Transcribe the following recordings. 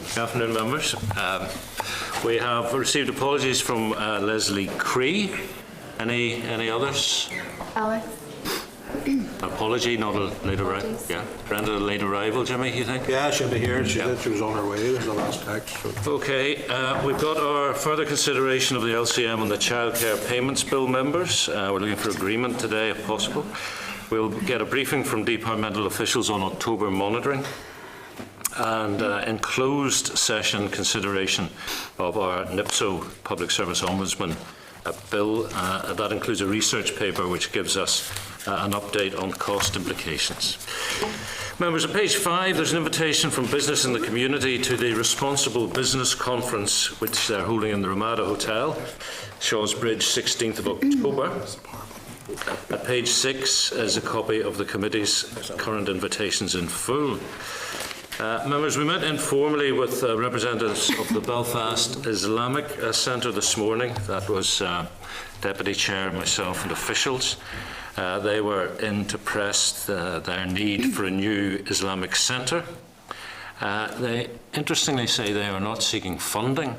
Good afternoon, members. We have received apologies from Leslie Cree. Any others? Alex. Apology, not a late arrival. Yeah, Brenda, a late arrival, Jimmy, you think? Yeah, she'll be here. She said she was on her way. This is the last text. So. Okay, we've got our further consideration of the LCM and the childcare payments bill, members. We're looking for agreement today, if possible. We'll get a briefing from departmental officials on October monitoring. And in closed session consideration of our NIPSO Public Service Ombudsman bill. That includes a research paper which gives us an update on cost implications. Members, on page 5 there's an invitation from business in the community to the Responsible Business Conference which they're holding in the Ramada Hotel, Shaw's Bridge, 16th of October. At page 6 is a copy of the committee's current invitations in full. Members, we met informally with representatives of the Belfast Islamic Centre this morning. That was Deputy Chair, myself and officials. They were in to press their need for a new Islamic centre. They interestingly say they are not seeking funding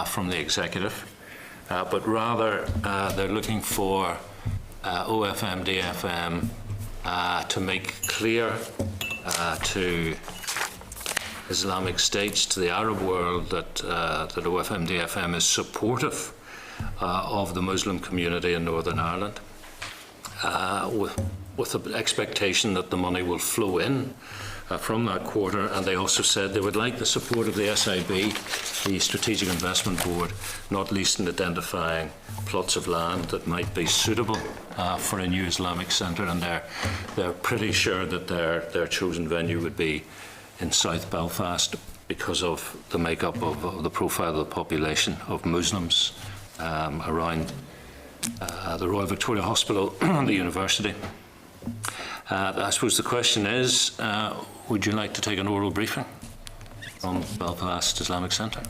from the executive, but rather they're looking for OFMDFM to make clear to Islamic states, to the Arab world, that OFMDFM is supportive of the Muslim community in Northern Ireland, with the expectation that the money will flow in from that quarter. And they also said they would like the support of the SIB, the Strategic Investment Board, not least in identifying plots of land that might be suitable for a new Islamic centre, and they're pretty sure that their chosen venue would be in South Belfast because of the makeup of the profile of the population of Muslims around the Royal Victoria Hospital and the university. I suppose the question is, would you like to take an oral briefing on Belfast Islamic Centre?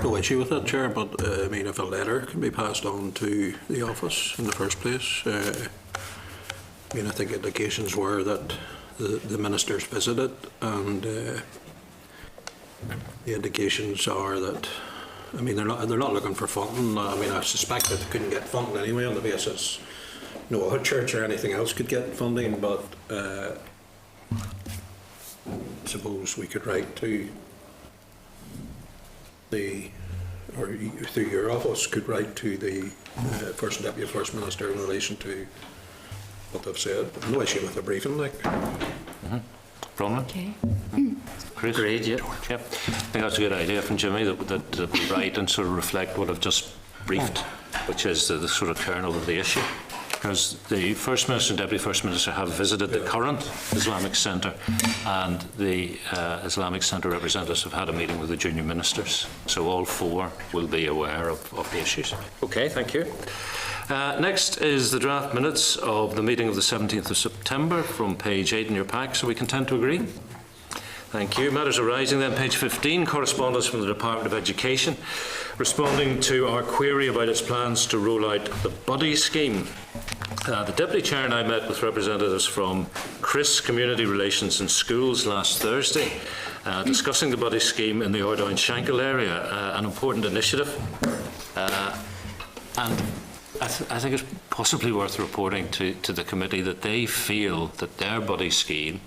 No issue with that, Chair, but I mean, if a letter can be passed on to the office in the first place, I mean, I think indications were that the ministers visited, and the indications are that, I mean, they're not looking for funding. I mean, I suspect that they couldn't get funding anyway on the basis no other church or anything else could get funding, but suppose we could write to or through your office could write to the First and Deputy First Minister in relation to what they've said. No issue with the briefing, like. Bronwyn? Okay. Chris? Great, yeah. I think that's a good idea from Jimmy, that we write and sort of reflect what I've just briefed, which is the sort of kernel of the issue. Because the First Minister and Deputy First Minister have visited the current Islamic Centre, and the Islamic Centre representatives have had a meeting with the junior ministers. So all four will be aware of the issues. Okay, thank you. Next is the draft minutes of the meeting of the 17th of September from page 8 in your pack. So we can tend to agree? Thank you. Matters arising then, page 15, correspondence from the Department of Education, responding to our query about its plans to roll out the buddy scheme. The Deputy Chair and I met with representatives from CRIS, Community Relations in Schools, last Thursday, discussing the buddy scheme in the Ordown Shankill area, an important initiative. And I think it's possibly worth reporting to the committee that they feel that their buddy scheme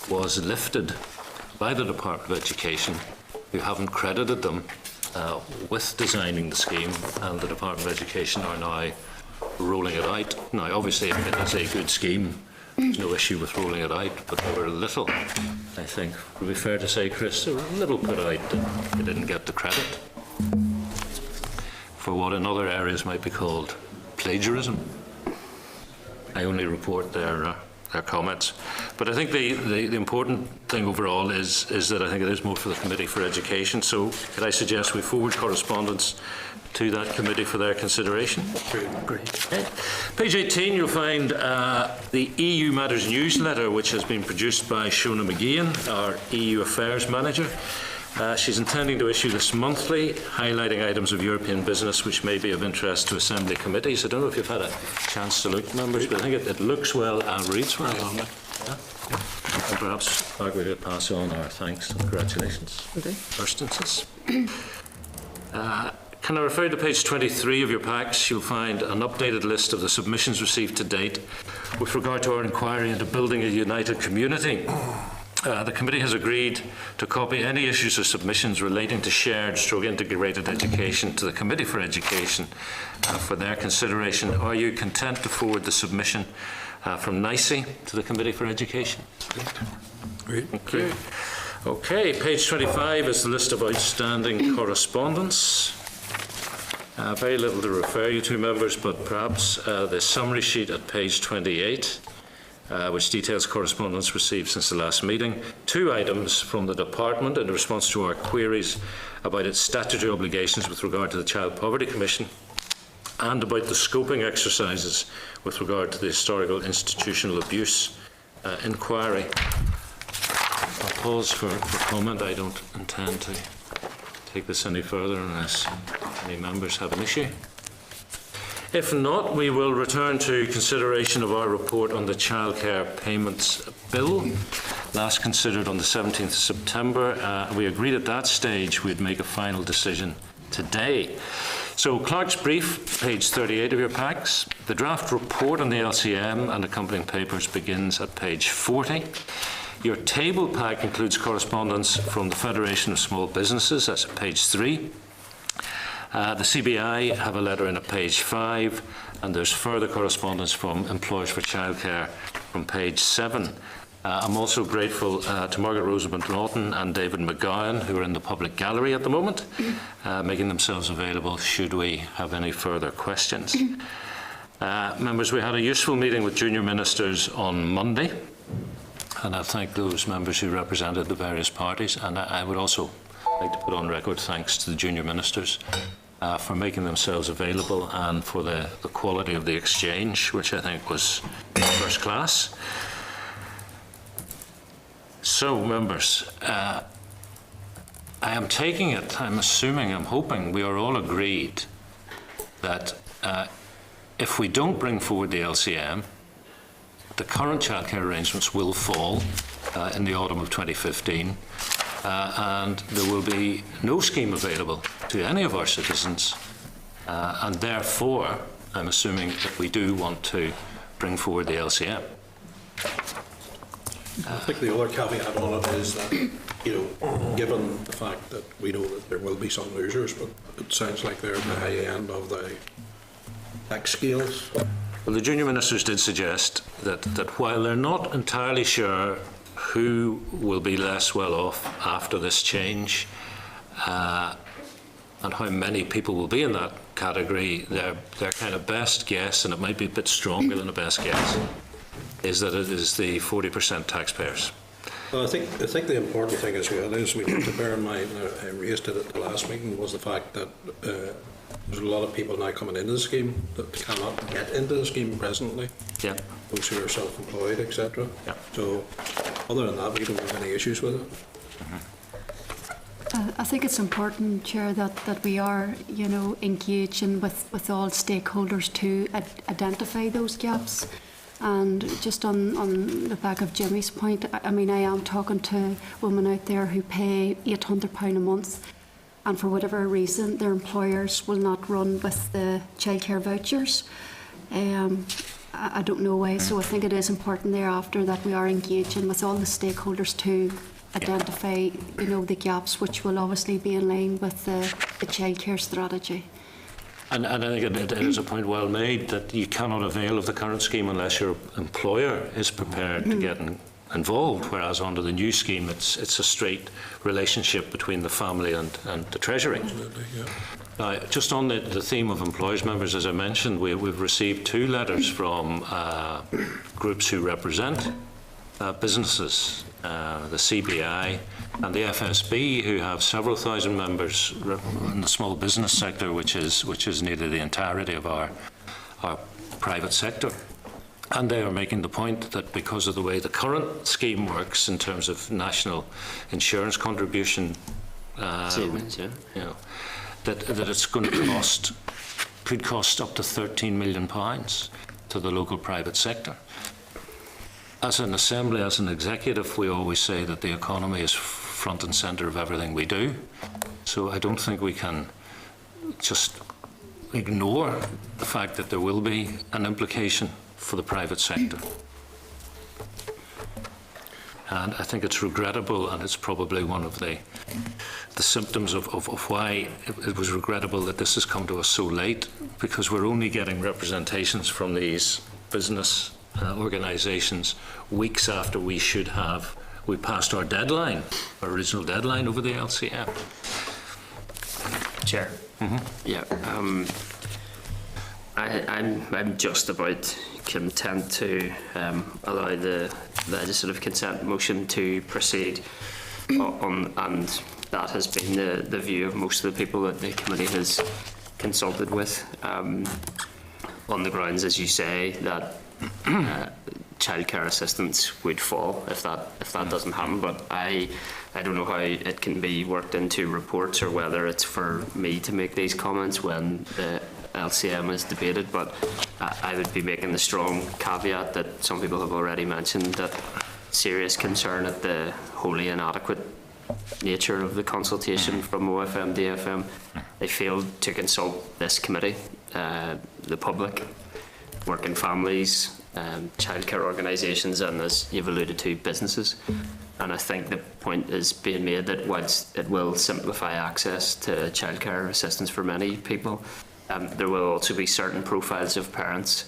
was lifted by the Department of Education, who haven't credited them with designing the scheme, and the Department of Education are now rolling it out. Now, obviously, if it is a good scheme, there's no issue with rolling it out, but they were a little, I think, would it be fair to say, Chris, they were a little put out that they didn't get the credit for what in other areas might be called plagiarism. I only report their comments. But I think the important thing overall is that I think it is more for the Committee for Education. So could I suggest we forward correspondence to that committee for their consideration? Great. Okay. Page 18, you'll find the EU Matters newsletter, which has been produced by Shona McGeehan, our EU Affairs Manager. She's intending to issue this monthly, highlighting items of European business which may be of interest to Assembly committees. I don't know if you've had a chance to look, members, but I think it looks well and reads well. Yeah. And perhaps, Mark, we could pass on our thanks and congratulations. Okay. First instance. Can I refer you to page 23 of your packs? You'll find an updated list of the submissions received to date with regard to our inquiry into building a united community. The committee has agreed to copy any issues or submissions relating to shared/stroke integrated education to the Committee for Education for their consideration. Are you content to forward the submission from NICE to the Committee for Education? Great. Thank you. Okay, page 25 is the list of outstanding correspondence. Very little to refer you to, members, but perhaps the summary sheet at page 28, which details correspondence received since the last meeting. 2 items from the department in response to our queries about its statutory obligations with regard to the Child Poverty Commission and about the scoping exercises with regard to the historical institutional abuse inquiry. I'll pause for comment. I don't intend to take this any further unless any members have an issue. If not, we will return to consideration of our report on the childcare payments bill, last considered on the 17th of September. We agreed at that stage we'd make a final decision today. So, Clerk's brief, page 38 of your packs. The draft report on the LCM and accompanying papers begins at page 40. Your table pack includes correspondence from the Federation of Small Businesses, that's at page 3. The CBI have a letter in at page 5, and there's further correspondence from Employers for Childcare from page 7. I'm also grateful to Margaret Rosamond Lawton and David McGowan, who are in the public gallery at the moment, making themselves available should we have any further questions. Members, we had a useful meeting with junior ministers on Monday, and I thank those members who represented the various parties, and I would also like to put on record thanks to the junior ministers for making themselves available and for the quality of the exchange, which I think was first class. So, members, I am taking it, I'm assuming, I'm hoping we are all agreed that if we don't bring forward the LCM, the current childcare arrangements will fall in the autumn of 2015, and there will be no scheme available to any of our citizens, and therefore I'm assuming that we do want to bring forward the LCM. I think the other caveat on it is that, given the fact that we know that there will be some losers, but it sounds like they're at the high end of the tax scales. Well, the junior ministers did suggest that while they're not entirely sure who will be less well off after this change and how many people will be in that category, their kind of best guess, and it might be a bit stronger than a best guess, is that it is the 40% taxpayers. Well, I think the important thing as well is we need to bear in mind, I raised it at the last meeting, was the fact that there's a lot of people now coming into the scheme that cannot get into the scheme presently. Yeah. Those who are self-employed, etc. Yeah. So, other than that, we don't have any issues with it. I think it's important, Chair, that we are, engaging with all stakeholders to identify those gaps. And just on the back of Jimmy's point, I mean, I am talking to women out there who pay £800 a month, and for whatever reason, their employers will not run with the childcare vouchers. I don't know why, so I think it is important thereafter that we are engaging with all the stakeholders to identify, the gaps, which will obviously be in line with the childcare strategy. And I think it is a point well made that you cannot avail of the current scheme unless your employer is prepared to get involved, whereas under the new scheme it's a straight relationship between the family and the Treasury. Absolutely, yeah. Now, just on the theme of employers, members, as I mentioned, we've received 2 letters from groups who represent businesses, the CBI and the FSB, who have several thousand members in the small business sector, which is nearly the entirety of our private sector. And they are making the point that because of the way the current scheme works in terms of national insurance contribution, savings, that it's going to could cost up to £13 million to the local private sector. as an assembly, as an executive, we always say that the economy is front and centre of everything we do. So I don't think we can just ignore the fact that there will be an implication for the private sector. And I think it's regrettable, and it's probably one of the symptoms of why it was regrettable that this has come to us so late, because we're only getting representations from these business organisations weeks after we passed our deadline, our original deadline over the LCM. Chair. Yeah. I'm just about content to allow the legislative consent motion to proceed on, and that has been the view of most of the people that the committee has consulted with, on the grounds, as you say, that childcare assistance would fall if that doesn't happen. But I don't know how it can be worked into reports, or whether it's for me to make these comments when the LCM is debated, but I would be making the strong caveat that some people have already mentioned, that serious concern at the wholly inadequate nature of the consultation from OFMDFM. They failed to consult this committee, the public, working families, childcare organisations, and, as you've alluded to, businesses. And I think the point is being made that whilst it will simplify access to childcare assistance for many people, there will also be certain profiles of parents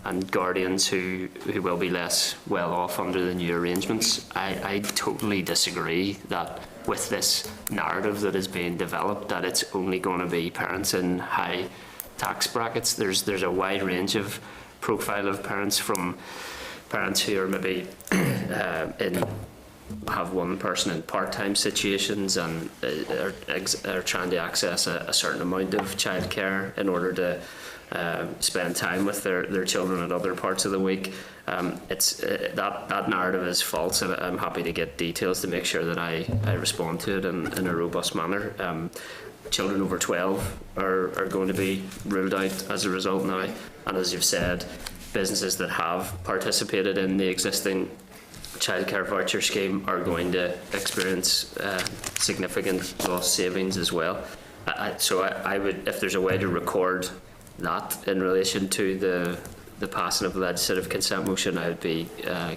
and guardians who will be less well off under the new arrangements. I totally disagree that with this narrative that is being developed, that it's only going to be parents in high tax brackets. There's a wide range of profile of parents, from parents who are maybe have one person in part-time situations and are trying to access a certain amount of childcare in order to spend time with their children at other parts of the week. That narrative is false, and I'm happy to get details to make sure that I respond to it in a robust manner. Children over 12 are going to be ruled out as a result now, and as you've said, businesses that have participated in the existing childcare voucher scheme are going to experience significant lost savings as well. So I would, if there's a way to record that in relation to the passing of the legislative consent motion, I would be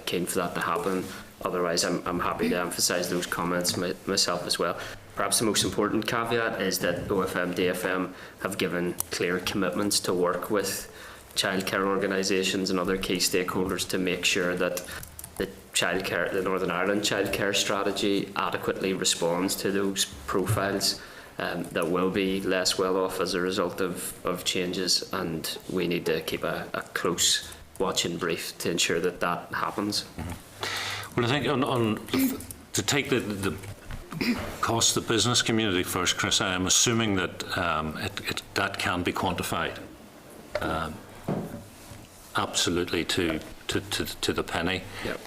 keen for that to happen. Otherwise, I'm happy to emphasise those comments myself as well. Perhaps the most important caveat is that OFMDFM have given clear commitments to work with childcare organisations and other key stakeholders to make sure that the Northern Ireland childcare strategy adequately responds to those profiles that will be less well off as a result of changes, and we need to keep a close watch and brief to ensure that happens. Well, I think to take the cost of the business community first, Chris, I am assuming that that can be quantified absolutely to the penny. Yep.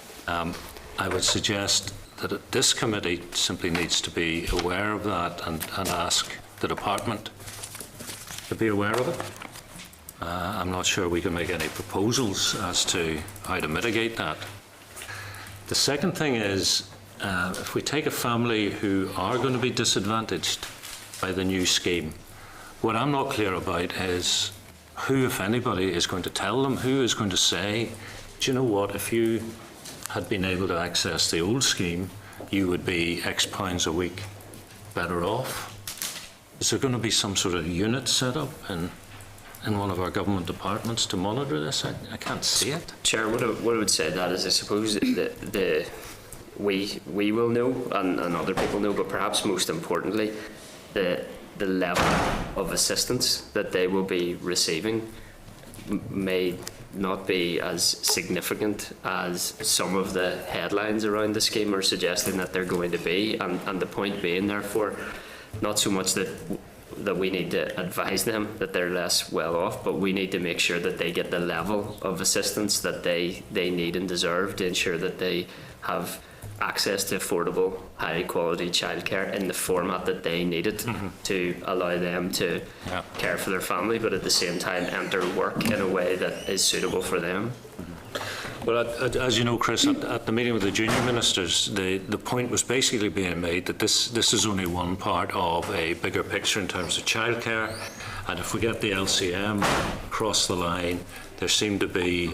I would suggest that this committee simply needs to be aware of that and ask the department to be aware of it. I'm not sure we can make any proposals as to how to mitigate that. The second thing is, if we take a family who are going to be disadvantaged by the new scheme, what I'm not clear about is who, if anybody, is going to tell them, who is going to say, do you know what, if you had been able to access the old scheme, you would be X pounds a week better off. Is there going to be some sort of unit set up in one of our government departments to monitor this? I can't see it. Chair, what I would say to that is, I suppose we will know, and other people know, but perhaps most importantly, the level of assistance that they will be receiving may not be as significant as some of the headlines around the scheme are suggesting that they're going to be, and the point being, therefore, not so much that we need to advise them that they're less well off, but we need to make sure that they get the level of assistance that they need and deserve to ensure that they have access to affordable, high quality childcare in the format that they need it to allow them to care for their family, but at the same time enter work in a way that is suitable for them. Well, as you know, Chris, at the meeting with the junior ministers, the point was basically being made that this is only one part of a bigger picture in terms of childcare, and if we get the LCM across the line, there seemed to be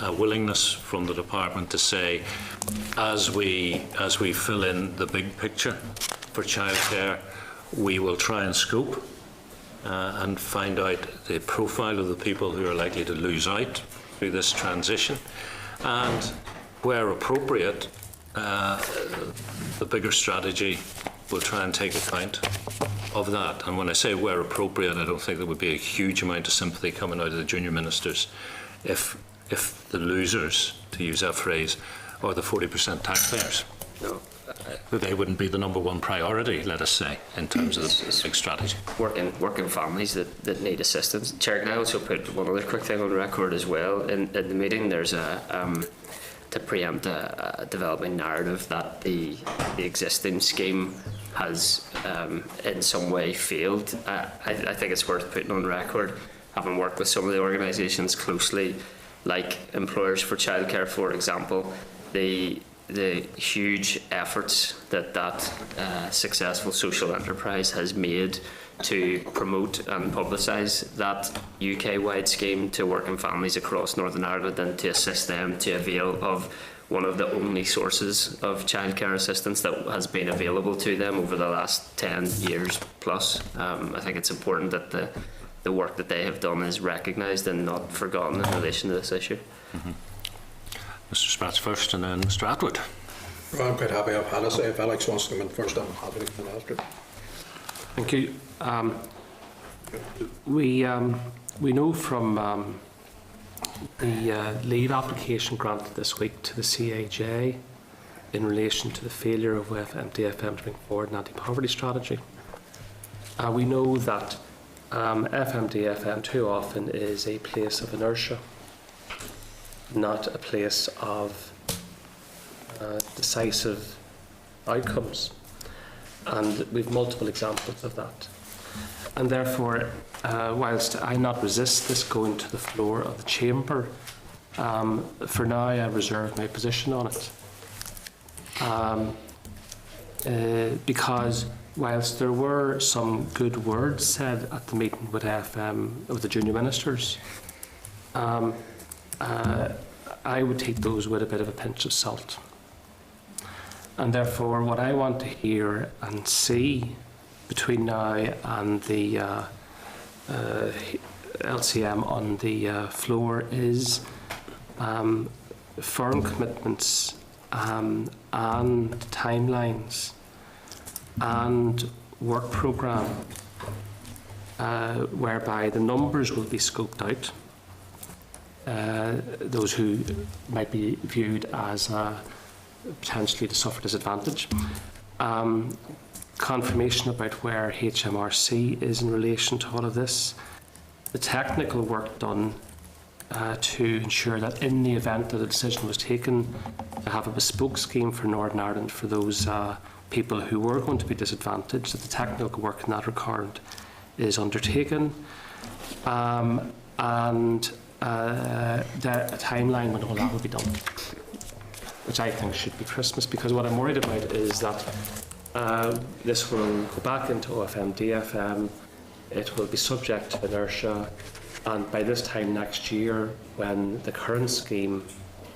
a willingness from the department to say, as we fill in the big picture for childcare, we will try and scope and find out the profile of the people who are likely to lose out through this transition, and where appropriate, the bigger strategy will try and take account of that. And when I say where appropriate, I don't think there would be a huge amount of sympathy coming out of the junior ministers if the losers, to use that phrase, are the 40% taxpayers. No. They wouldn't be the number one priority, let us say, in terms of the big strategy. Working families that need assistance. Chair, can I also put one other quick thing on record as well? In the meeting, there's to preempt a developing narrative that the existing scheme has in some way failed. I think it's worth putting on record, having worked with some of the organisations closely, like Employers for Childcare, for example, the huge efforts that successful social enterprise has made to promote and publicise that UK-wide scheme to working families across Northern Ireland and to assist them to avail of one of the only sources of childcare assistance that has been available to them over the last 10 years plus. I think it's important that the work that they have done is recognised and not forgotten in relation to this issue. Mm-hmm. Mr. Spratz first, and then Mr. Atwood. Well, I'm quite happy. I've had to say, if Alex wants to come in first, I'm happy to come in after. Thank you. We know from the leave application granted this week to the CAJ in relation to the failure of OFMDFM to bring forward an anti-poverty strategy. We know that FMDFM too often is a place of inertia, not a place of decisive outcomes, and we've multiple examples of that. And therefore, whilst I not resist this going to the floor of the chamber, for now I reserve my position on it, because whilst there were some good words said at the meeting with the junior ministers, I would take those with a bit of a pinch of salt. And therefore, what I want to hear and see between now and the LCM on the floor is firm commitments and timelines and work programme whereby the numbers will be scoped out. Those who might be viewed as potentially to suffer disadvantage. Confirmation about where HMRC is in relation to all of this. The technical work done to ensure that in the event that a decision was taken to have a bespoke scheme for Northern Ireland for those people who were going to be disadvantaged, that the technical work in that regard is undertaken. And a timeline when all that will be done, which I think should be Christmas, because what I'm worried about is that this will go back into OFMDFM, it will be subject to inertia, and by this time next year, when the current scheme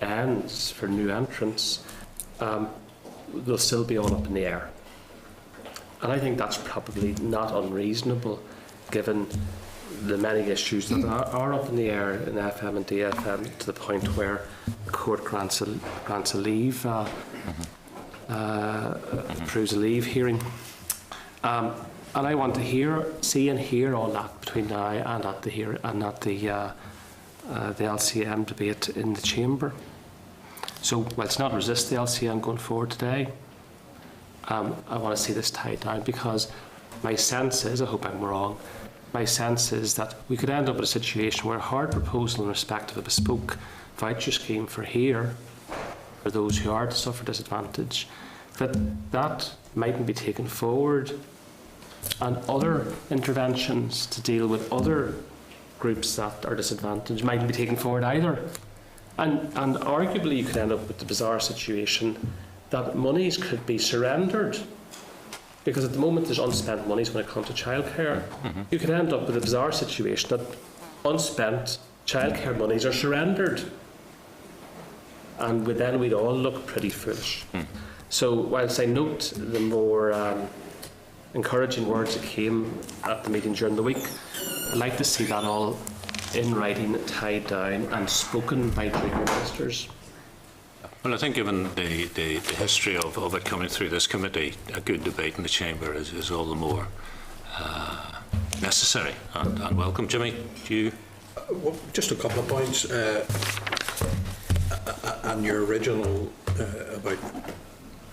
ends for new entrants, they'll still be all up in the air. And I think that's probably not unreasonable, given the many issues that are up in the air in FM and DFM, to the point where the court grants a leave, approves a leave hearing. And I want to see and hear all that between now and at the LCM debate in the chamber. So, whilst not resist the LCM going forward today, I want to see this tied down, because my sense is, I hope I'm wrong, my sense is that we could end up in a situation where a hard proposal in respect of a bespoke voucher scheme for here, for those who are to suffer disadvantage, that mightn't be taken forward, and other interventions to deal with other groups that are disadvantaged mightn't be taken forward either. And arguably you could end up with the bizarre situation that monies could be surrendered. Because at the moment there's unspent monies when it comes to childcare. You could end up with a bizarre situation that unspent childcare monies are surrendered. And then we'd all look pretty foolish. So whilst I note the more encouraging words that came at the meeting during the week, I'd like to see that all in writing, tied down and spoken by trade ministers. Well, I think given the history of it coming through this committee, a good debate in the chamber is all the more necessary and welcome. Jimmy, do you? Well, just a couple of points. And your original about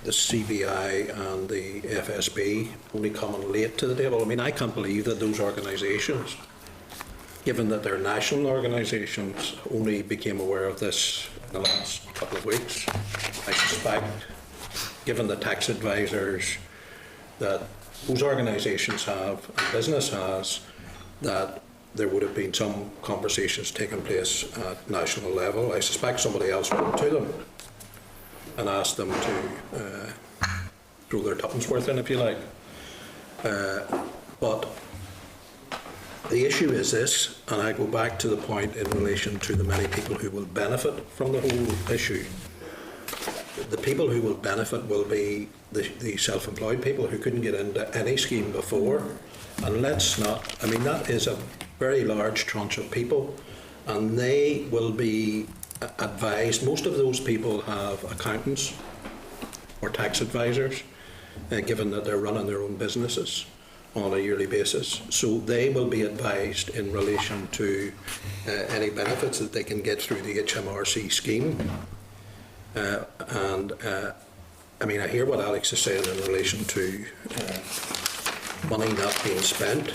the CBI and the FSB only coming late to the table. I mean, I can't believe that those organisations, given that they're national organisations, only became aware of this in the last couple of weeks. I suspect, given the tax advisors that those organisations have and business has, that there would have been some conversations taking place at national level. I suspect somebody else went to them and asked them to throw their tuppence worth in, if you like. But the issue is this, and I go back to the point in relation to the many people who will benefit from the whole issue. The people who will benefit will be the self-employed people who couldn't get into any scheme before. And let's not, I mean, that is a very large tranche of people, and they will be advised. Most of those people have accountants or tax advisors, given that they're running their own businesses on a yearly basis. So they will be advised in relation to any benefits that they can get through the HMRC scheme. I mean, I hear what Alex is saying in relation to money not being spent,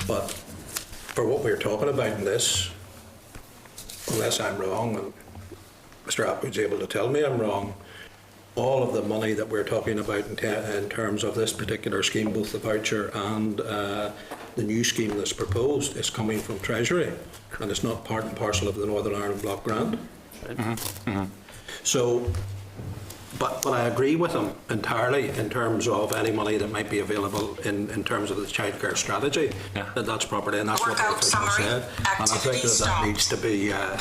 but for what we're talking about in this, unless I'm wrong, and Mr. Atwood's able to tell me I'm wrong, all of the money that we're talking about in terms of this particular scheme, both the voucher and the new scheme that's proposed, is coming from Treasury, and it's not part and parcel of the Northern Ireland Block Grant. So, but I agree with him entirely in terms of any money that might be available in terms of the childcare strategy. Yeah. That's property, and that's what the official said. And I think that needs to be. I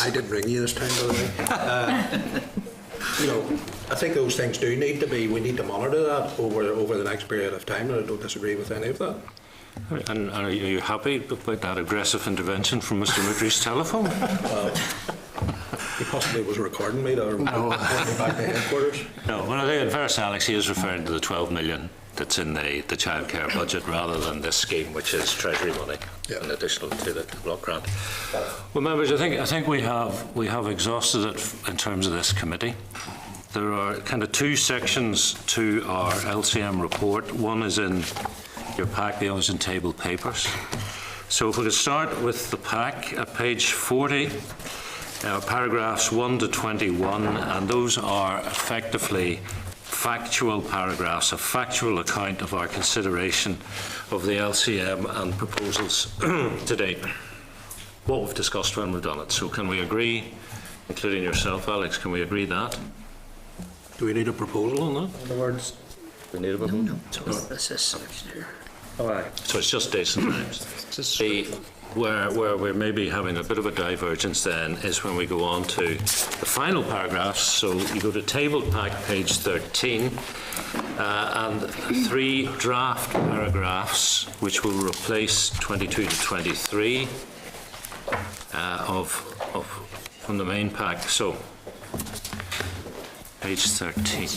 didn't ring you this time, by the way. You know, I think those things do need to be. We need to monitor that over the next period of time, and I don't disagree with any of that. And are you happy about that aggressive intervention from Mr. Mudry's telephone? He possibly was recording me to report me back to headquarters. No, well, I think in fairness, Alex, he is referring to the 12 million that's in the childcare budget rather than this scheme, which is Treasury money, in addition to the block grant. Well, members, I think we have exhausted it in terms of this committee. There are kind of two sections to our LCM report. One is in your pack, the other is in table papers. So if we could start with the pack at page 40. Paragraphs 1 to 21, and those are effectively factual paragraphs, a factual account of our consideration of the LCM and proposals to date. What we've discussed when we've done it. So can we agree, including yourself, Alex, can we agree that? Do we need a proposal on that? In other words, We need a proposal? No. This is section here. all right. So it's just dates and times. Where we're maybe having a bit of a divergence then is when we go on to the final paragraphs. So you go to table pack page 13 and 3 draft paragraphs which will replace 22 to 23 from the main pack. So page 13.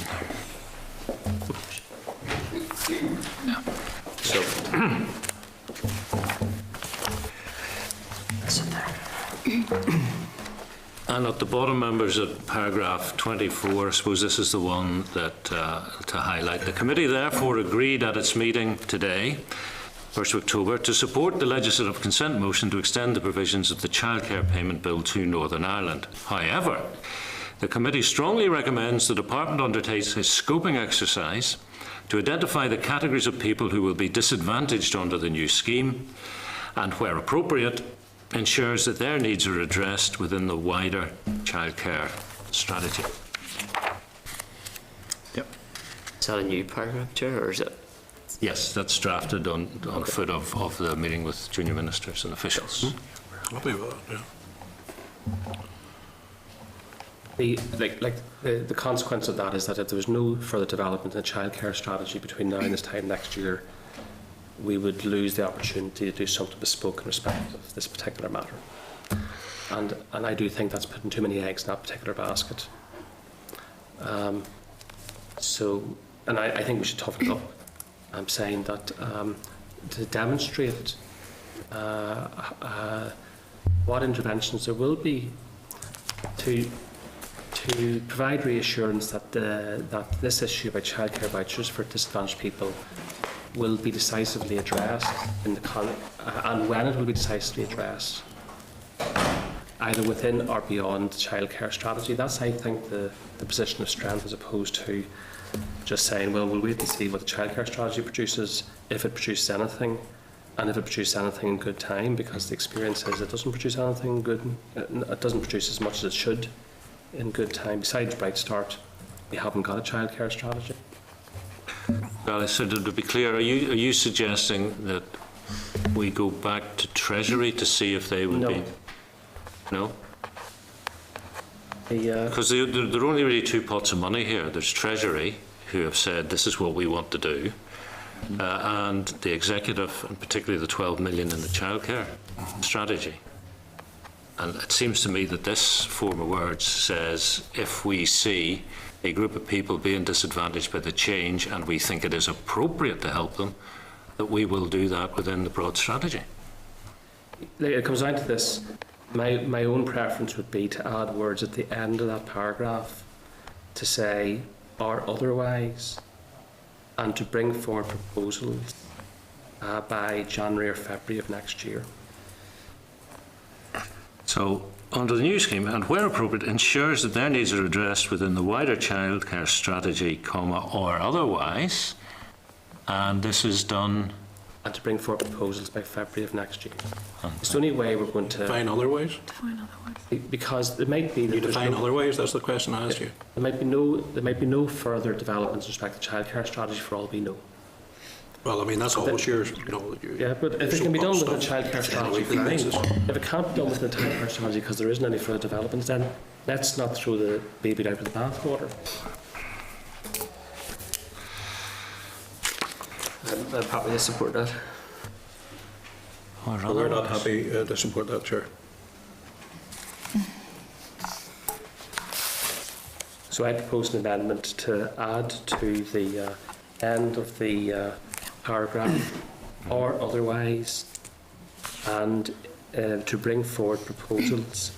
Yeah. So and at the bottom, members, of paragraph 24, I suppose this is the one that to highlight. The committee therefore agreed at its meeting today, 1st of October, to support the legislative consent motion to extend the provisions of the Childcare Payment Bill to Northern Ireland. However, the committee strongly recommends the Department undertakes a scoping exercise to identify the categories of people who will be disadvantaged under the new scheme and, where appropriate, ensures that their needs are addressed within the wider childcare strategy. Yep. Is that a new paragraph, Chair, or is it? Yes, that's drafted on foot of the meeting with junior ministers and officials. Happy with that, yeah. The consequence of that is that if there was no further development in the childcare strategy between now and this time next year, we would lose the opportunity to do something bespoke in respect of this particular matter. And I do think that's putting too many eggs in that particular basket. And I think we should toughen it up. I'm saying that to demonstrate what interventions there will be to provide reassurance that that this issue about childcare vouchers for disadvantaged people will be decisively addressed and when it will be decisively addressed, either within or beyond the childcare strategy. That's, I think, the position of strength, as opposed to just saying, well, we'll wait to see what the childcare strategy produces, if it produces anything, and if it produces anything in good time, because the experience is it doesn't produce anything good, it doesn't produce as much as it should in good time. Besides Bright Start, we haven't got a childcare strategy. Well, so to be clear, are you suggesting that we go back to Treasury to see if they would be? No? Because there are only really two pots of money here. There's Treasury, who have said this is what we want to do, and the executive, and particularly the 12 million in the childcare strategy. And it seems to me that this form of words says if we see a group of people being disadvantaged by the change and we think it is appropriate to help them, that we will do that within the broad strategy. It comes down to this. My own preference would be to add words at the end of that paragraph to say, or otherwise, and to bring forward proposals by January or February of next year. So, under the new scheme, and where appropriate, ensures that their needs are addressed within the wider childcare strategy, or otherwise, and this is done. And to bring forward proposals by February of next year. It's the only way we're going to Define otherwise? because it might be that You define otherwise, that's the question I asked you. there might be no further developments with respect to childcare strategy for all we know. Well, I mean, that's always yours, you know. Yeah, but if it can be done with a childcare strategy, fine. If it can't be done with a childcare strategy because there isn't any further developments, then let's not throw the baby out with the bathwater. I'm happy to support that. Or We're not otherwise. happy to support that, Chair. So I propose an amendment to add to the end of the paragraph, or otherwise, and to bring forward proposals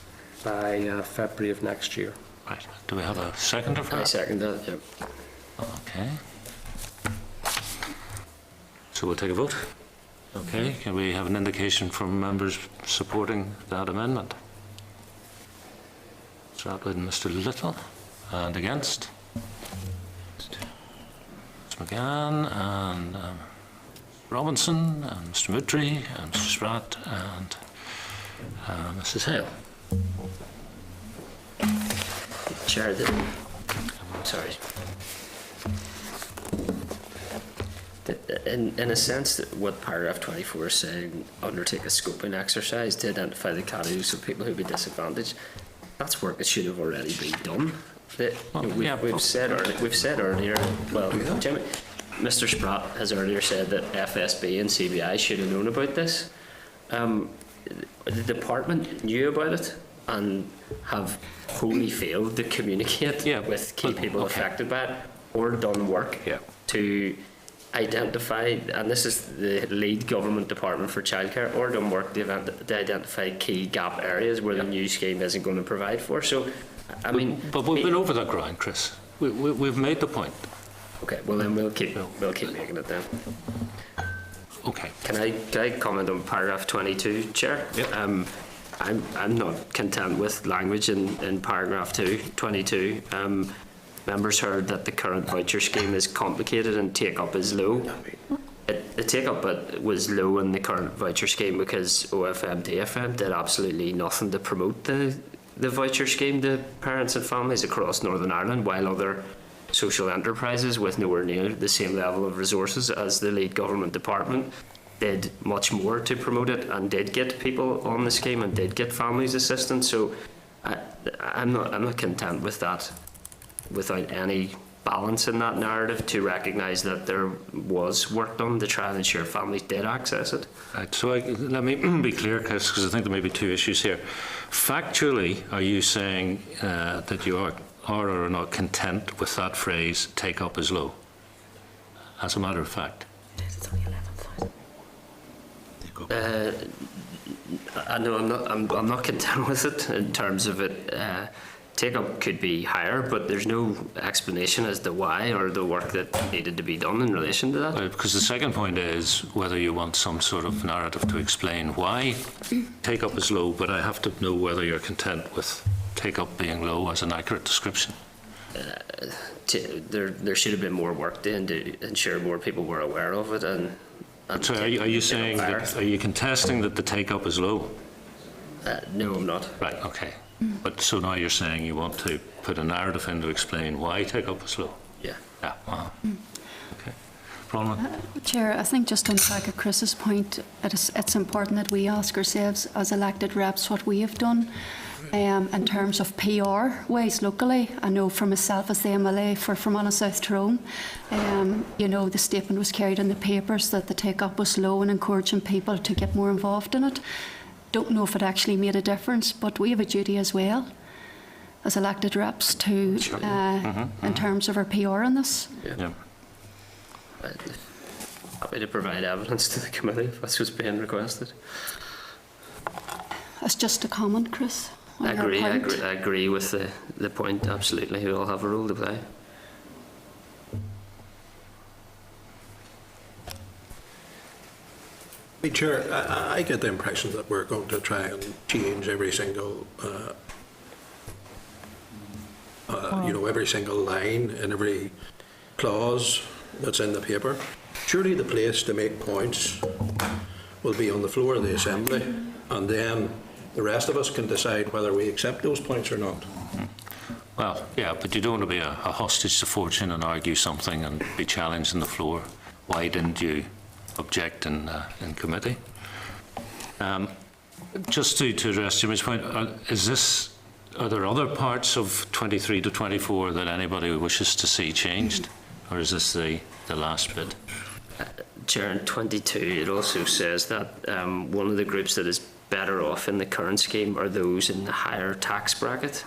by February of next year. Right. Do we have a seconder for I that? second that, yeah. Okay. So we'll take a vote. Okay. Can we have an indication from members supporting that amendment? Mr. Atwood and Mr. Little. And against? Mr. McGann and Robinson and Mr. Moutry and Mr. Spratt and Mrs. Hale. Chair, sorry. In a sense, that what paragraph 24 is saying, undertake a scoping exercise to identify the categories of people who be disadvantaged, that's work that should have already been done. We've said earlier, well, Jimmy, Mr. Spratt has earlier said that FSB and CBI should have known about this. The department knew about it and have wholly failed to communicate with key people affected by it, or done work to identify, and this is the lead government department for childcare, or done work to identify key gap areas where the new scheme isn't going to provide for. So, I mean, but we've been over that ground, Chris. We've made the point. Okay, well then we'll keep making it then. Okay. Can I comment on paragraph 22, Chair? Yep. I'm not content with language in paragraph 22. Members heard that the current voucher scheme is complicated and take-up is low. The take-up was low in the current voucher scheme because OFMDFM did absolutely nothing to promote the voucher scheme to parents and families across Northern Ireland, while other social enterprises with nowhere near the same level of resources as the lead government department did much more to promote it and did get people on the scheme and did get families assistance. So I'm not content with that without any balance in that narrative to recognise that there was work done to try and ensure families did access it. Right, so let me be clear, Chris, because I think there may be two issues here. Factually, are you saying that you are or are not content with that phrase, take up is low? As a matter of fact. It's only 11,000. I know I'm not content with it in terms of it. Take up could be higher, but there's no explanation as to why or the work that needed to be done in relation to that. Because the second point is whether you want some sort of narrative to explain why take up is low, but I have to know whether you're content with take up being low as an accurate description. There should have been more work done to ensure more people were aware of it. And so are you saying that, are you contesting that the take up is low? No, I'm not. Right, okay. But so now you're saying you want to put a narrative in to explain why take up is low? Yeah. Yeah, wow. Okay. Bronwyn? Chair, I think just on the back of Chris's point, it's important that we ask ourselves as elected reps what we have done in terms of PR ways locally. I know for myself as the MLA for Fermanagh South Tyrone, the statement was carried in the papers that the take-up was low and encouraging people to get more involved in it. Don't know if it actually made a difference, but we have a duty as well as elected reps to, in terms of our PR on this. Yeah. Happy to provide evidence to the committee if that's what's being requested. It's just a comment, Chris. I agree with the point, absolutely. We all have a role to play. Chair, I get the impression that we're going to try and change every single, every single line and every clause that's in the paper. Surely the place to make points will be on the floor of the Assembly, and then the rest of us can decide whether we accept those points or not. Well, yeah, but you don't want to be a hostage to fortune and argue something and be challenged on the floor. Why didn't you object in committee? Just to address Jimmy's point, are there other parts of 23 to 24 that anybody wishes to see changed, or is this the last bit? Chair, in 22 it also says that one of the groups that is better off in the current scheme are those in the higher tax bracket.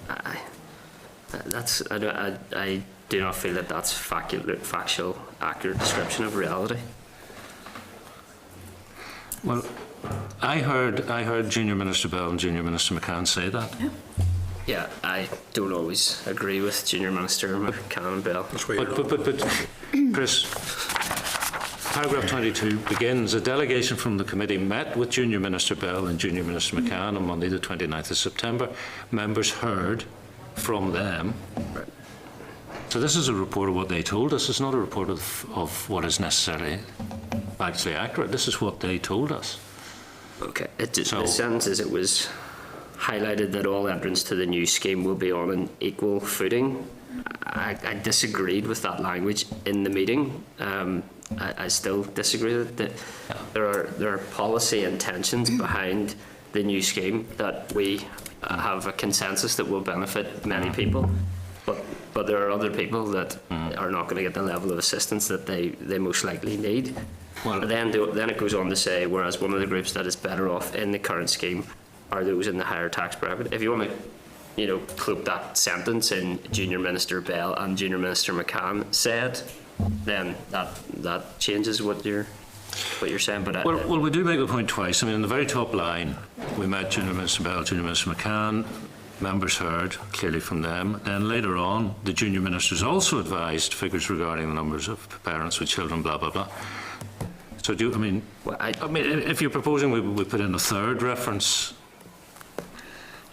I do not feel that that's factual, accurate description of reality. Well, I heard Junior Minister Bell and Junior Minister McCann say that. Yeah, I don't always agree with Junior Minister McCann and Bell. But Chris, paragraph 22 begins, a delegation from the committee met with Junior Minister Bell and Junior Minister McCann on Monday the 29th of September. Members heard from them. Right. So this is a report of what they told us. It's not a report of what is necessarily factually accurate. This is what they told us. Okay. The sentence is it was highlighted that all entrants to the new scheme will be on an equal footing. I disagreed with that language in the meeting. I still disagree with it. There are policy intentions behind the new scheme that we have a consensus that will benefit many people, but there are other people that are not going to get the level of assistance that they most likely need. Well, then it goes on to say, whereas one of the groups that is better off in the current scheme are those in the higher tax bracket. If you want to, cloak that sentence in Junior Minister Bell and Junior Minister McCann said, then that changes what you're saying. But well, we do make the point twice. I mean, in the very top line, we met Junior Minister Bell, Junior Minister McCann. Members heard clearly from them. Then later on, the junior ministers also advised figures regarding the numbers of parents with children, blah blah blah. So if you're proposing we put in a third reference, do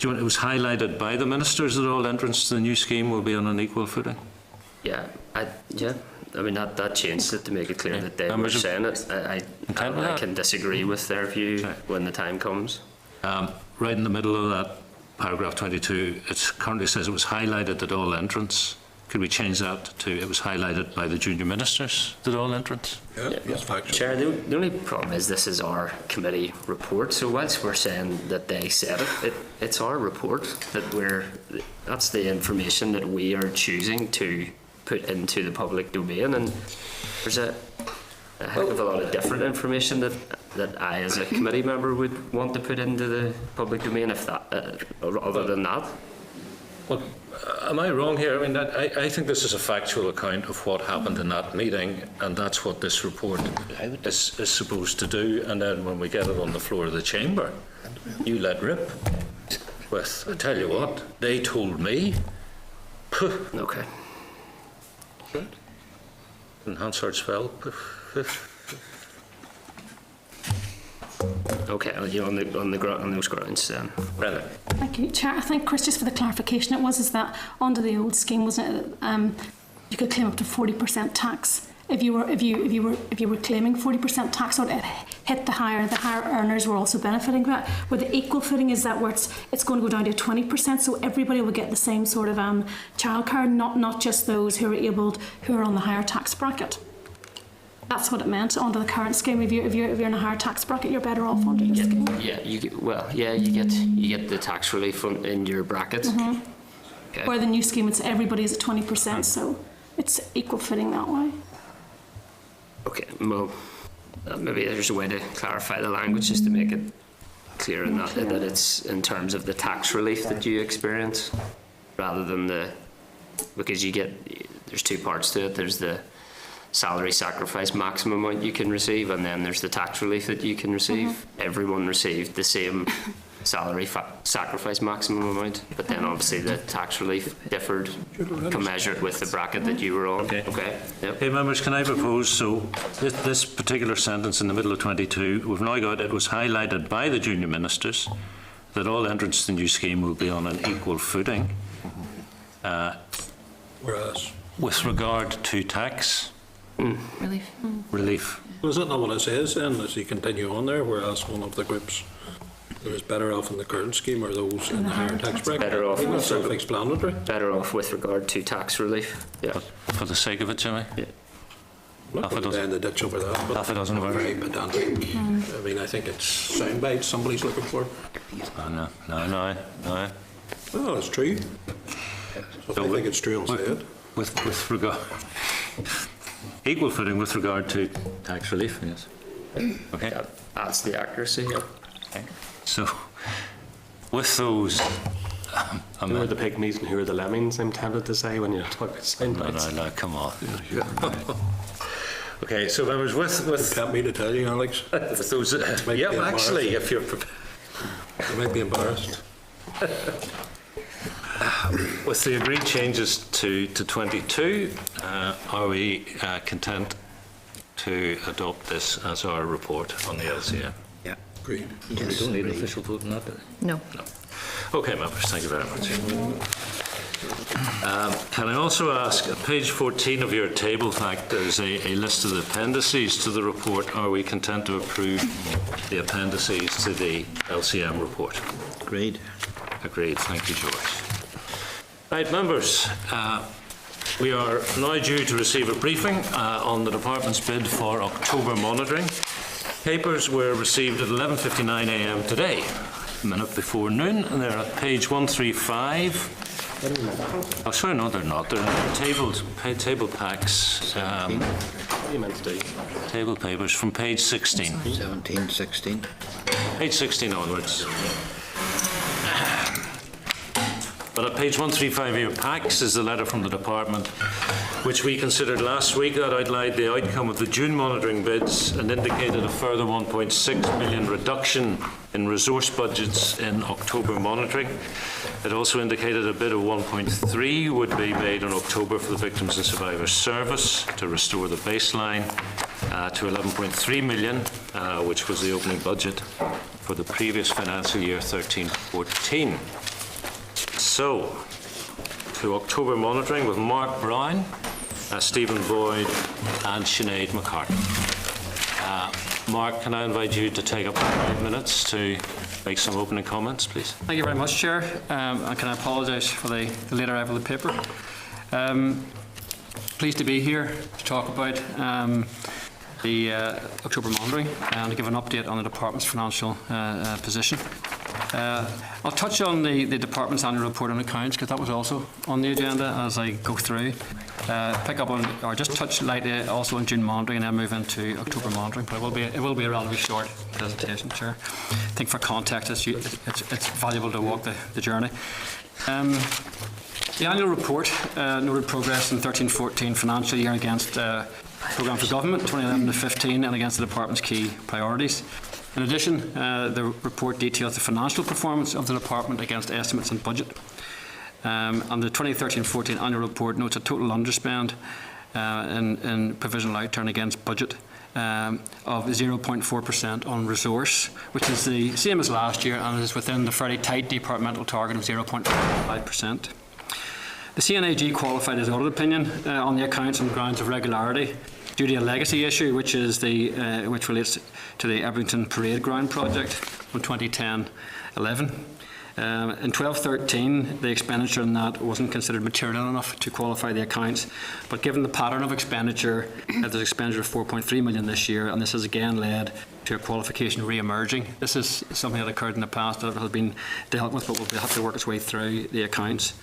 you want it was highlighted by the ministers that all entrants to the new scheme will be on an equal footing? Yeah, I mean, that changed it to make it clear that they were saying it. I can disagree with their view when the time comes. Right in the middle of that, paragraph 22, it currently says it was highlighted at all entrants. Could we change that to it was highlighted by the junior ministers at all entrants? Yeah, that's factual. Chair, the only problem is this is our committee report, so whilst we're saying that they said it's our report, that's the information that we are choosing to put into the public domain, and there's a heck of a lot of different information that I as a committee member would want to put into the public domain if that, other than that. Well, am I wrong here? I mean, I think this is a factual account of what happened in that meeting, and that's what this report is supposed to do. And then when we get it on the floor of the chamber, you let rip with, I tell you what, they told me. Okay. And Hansard fell. Okay, on those grounds then. Brennan. Thank you, Chair. I think, Chris, just for the clarification, is that under the old scheme, wasn't it? You could claim up to 40% tax if you were claiming 40% tax, or it hit the higher earners were also benefiting from that. Where the equal footing is that where it's going to go down to 20%, so everybody will get the same sort of childcare, not just those who are on the higher tax bracket. That's what it meant under the current scheme. If you're in a higher tax bracket, you're better off under the scheme. Yeah, you get the tax relief in your bracket. Mm-hmm. Okay. Where the new scheme, it's everybody's at 20%, so it's equal footing that way. Okay, well, maybe there's a way to clarify the language just to make it clear in that it's in terms of the tax relief that you experience, rather than because there's two parts to it. There's the salary sacrifice maximum amount you can receive, and then there's the tax relief that you can receive. Mm-hmm. Everyone received the same salary sacrifice maximum amount, but then obviously the tax relief differed commensurate with the bracket that you were on. Okay. Yep. Hey, members, can I propose, so this particular sentence in the middle of 22, we've now got, it was highlighted by the junior ministers that all entrants to the new scheme will be on an equal footing. Whereas, with regard to tax relief. Well, is that not what it says then, as you continue on there, whereas one of the groups that is better off in the current scheme are those in the higher tax bracket? Better off. That's self-explanatory. Better off with regard to tax relief. Yeah. For the sake of it, Jimmy? Yeah. I'm not going to down the ditch over that, but half a dozen not very pedantic. I mean, I think it's sound bites somebody's looking for. No. Oh, it's true. So I think it's true, I'll say it. With regard... Equal footing with regard to tax relief, yes. Okay. That's the accuracy. Yeah. Okay. So, with those... who are the pygmies and who are the lemmings, I'm tempted to say, when you talk about sound bites. No, come on. Okay, so members, with... Can't me to tell you, Alex. With those... actually, if you're prepared... You might be embarrassed. With the agreed changes to 22, are we content to adopt this as our report on the LCM? Yeah. Agreed. We don't need an official vote on that, do we? No. Okay, members, thank you very much. Can I also ask, at page 14 of your table fact, there's a list of the appendices to the report. Are we content to approve the appendices to the LCM report? Agreed. Agreed. Thank you, George. Right, members, we are now due to receive a briefing on the department's bid for October monitoring. Papers were received at 11:59 a.m. today, a minute before noon, and they're at page 135. Oh, sorry, no, they're not. They're in table packs. What are you meant to do? Table papers from page 16. 17, 16. Page 16 onwards. But at page 135 of your packs is the letter from the department, which we considered last week. That outlined the outcome of the June monitoring bids and indicated a further 1.6 million reduction in resource budgets in October monitoring. It also indicated a bid of 1.3 would be made in October for the Victims and Survivors Service to restore the baseline to 11.3 million, which was the opening budget for the previous financial year 13-14. So, to October monitoring with Mark Brown. Stephen Boyd and Sinead McCarthy. Mark, can I invite you to take up 5 minutes to make some opening comments, please? Thank you very much, Chair. And can I apologise for the late arrival of the paper. Pleased to be here to talk about the October monitoring and to give an update on the Department's financial position. I'll touch on the Department's annual report on accounts because that was also on the agenda as I go through. Pick up on, or just touch lightly also on June monitoring and then move into October monitoring. But it will be a relatively short presentation, Chair. I think for context, it's valuable to walk the journey. The annual report noted progress in 13-14 financial year against Programme for Government 2011 to 15 and against the Department's key priorities. In addition, the report details the financial performance of the Department against estimates and budget. And the 2013-14 annual report notes a total underspend in provisional outturn against budget of 0.4% on resource, which is the same as last year and is within the fairly tight departmental target of 0.5%. The CNAG qualified his audit opinion on the accounts on grounds of regularity due to a legacy issue, which relates to the Ebrington Parade Ground project from 2010-11. In 12-13, the expenditure on that wasn't considered material enough to qualify the accounts, but given the pattern of expenditure, there's expenditure of 4.3 million this year, and this has again led to a qualification re-emerging. This is something that occurred in the past that has been dealt with, but will have to work its way through the accounts.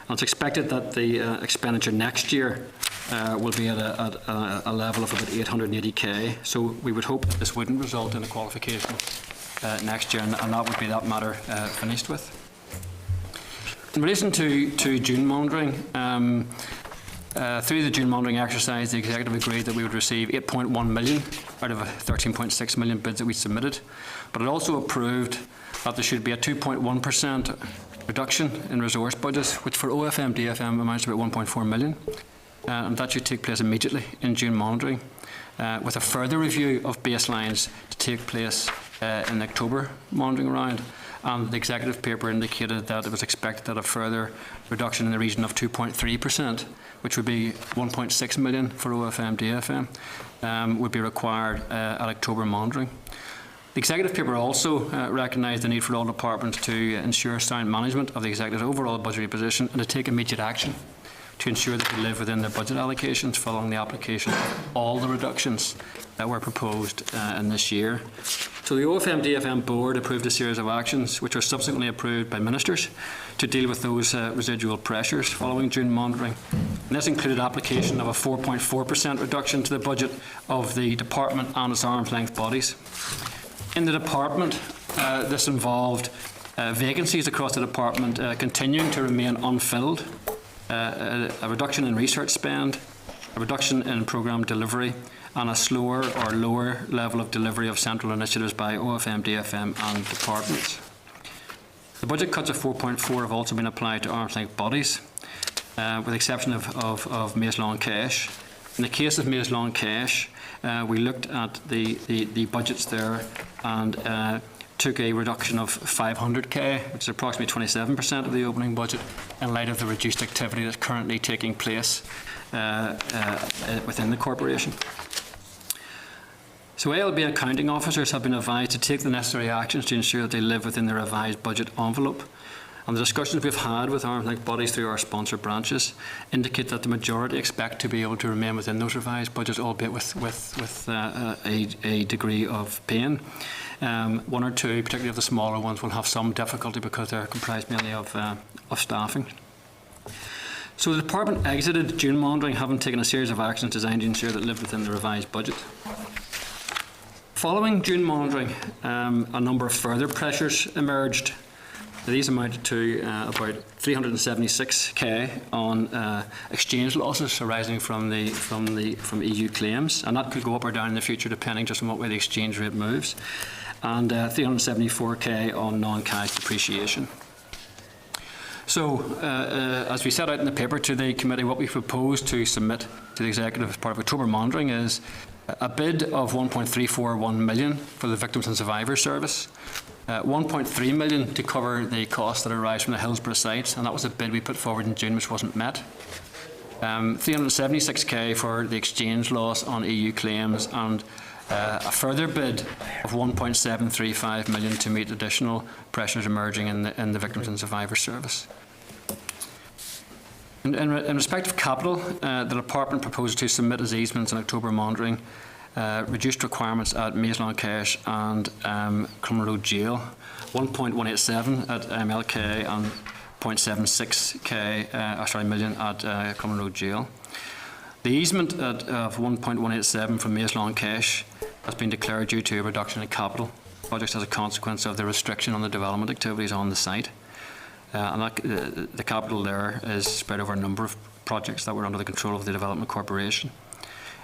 And it's expected that the expenditure next year will be at a level of about 880k. So we would hope that this wouldn't result in a qualification next year, and that would be that matter finished with. In relation to June monitoring, through the June monitoring exercise, the Executive agreed that we would receive 8.1 million out of a 13.6 million bids that we submitted, but it also approved that there should be a 2.1% reduction in resource budgets, which for OFMDFM amounts to about 1.4 million. And that should take place immediately in June monitoring, with a further review of baselines to take place in the October monitoring round. And the Executive paper indicated that it was expected that a further reduction in the region of 2.3%, which would be 1.6 million for OFMDFM, would be required at October monitoring. The Executive paper also recognised the need for all departments to ensure sound management of the Executive's overall budgetary position and to take immediate action to ensure that they live within their budget allocations following the application of all the reductions that were proposed in this year. So the OFMDFM board approved a series of actions which were subsequently approved by ministers to deal with those residual pressures following June monitoring. And this included application of a 4.4% reduction to the budget of the department and its arm's length bodies. In the department, this involved vacancies across the department continuing to remain unfilled, a reduction in research spend, a reduction in programme delivery, and a slower or lower level of delivery of central initiatives by OFMDFM and departments. The budget cuts of 4.4 have also been applied to arm's length bodies, with the exception of Mace Lawn Cash. In the case of Mace Lawn Cash, we looked at the budgets there and took a reduction of 500k, which is approximately 27% of the opening budget, in light of the reduced activity that's currently taking place within the corporation. So ALB accounting officers have been advised to take the necessary actions to ensure that they live within the revised budget envelope. And the discussions we've had with arm's length bodies through our sponsor branches indicate that the majority expect to be able to remain within those revised budgets, albeit with a degree of pain. One or two, particularly of the smaller ones, will have some difficulty because they're comprised mainly of staffing. So the department exited June monitoring having taken a series of actions designed to ensure that it lived within the revised budget. Following June monitoring, a number of further pressures emerged. These amounted to about 376k on exchange losses arising from EU claims, and that could go up or down in the future depending just on what way the exchange rate moves, and 374k on non-cash depreciation. So, as we set out in the paper to the committee, what we propose to submit to the Executive as part of October monitoring is a bid of 1.341 million for the Victims and Survivors Service, 1.3 million to cover the costs that arise from the Hillsborough sites, and that was a bid we put forward in June which wasn't met. 376k for the exchange loss on EU claims, and a further bid of 1.735 million to meet additional pressures emerging in the Victims and Survivors Service. In respect of capital, the Department proposes to submit as easements in October monitoring reduced requirements at Maisland Cash and Crumlin Road Jail, 1.187 at MLK and 0.76 million at Crumlin Road Jail. The easement of 1.187 from Maisland Cash has been declared due to a reduction in capital projects as a consequence of the restriction on the development activities on the site. And the capital there is spread over a number of projects that were under the control of the Development Corporation.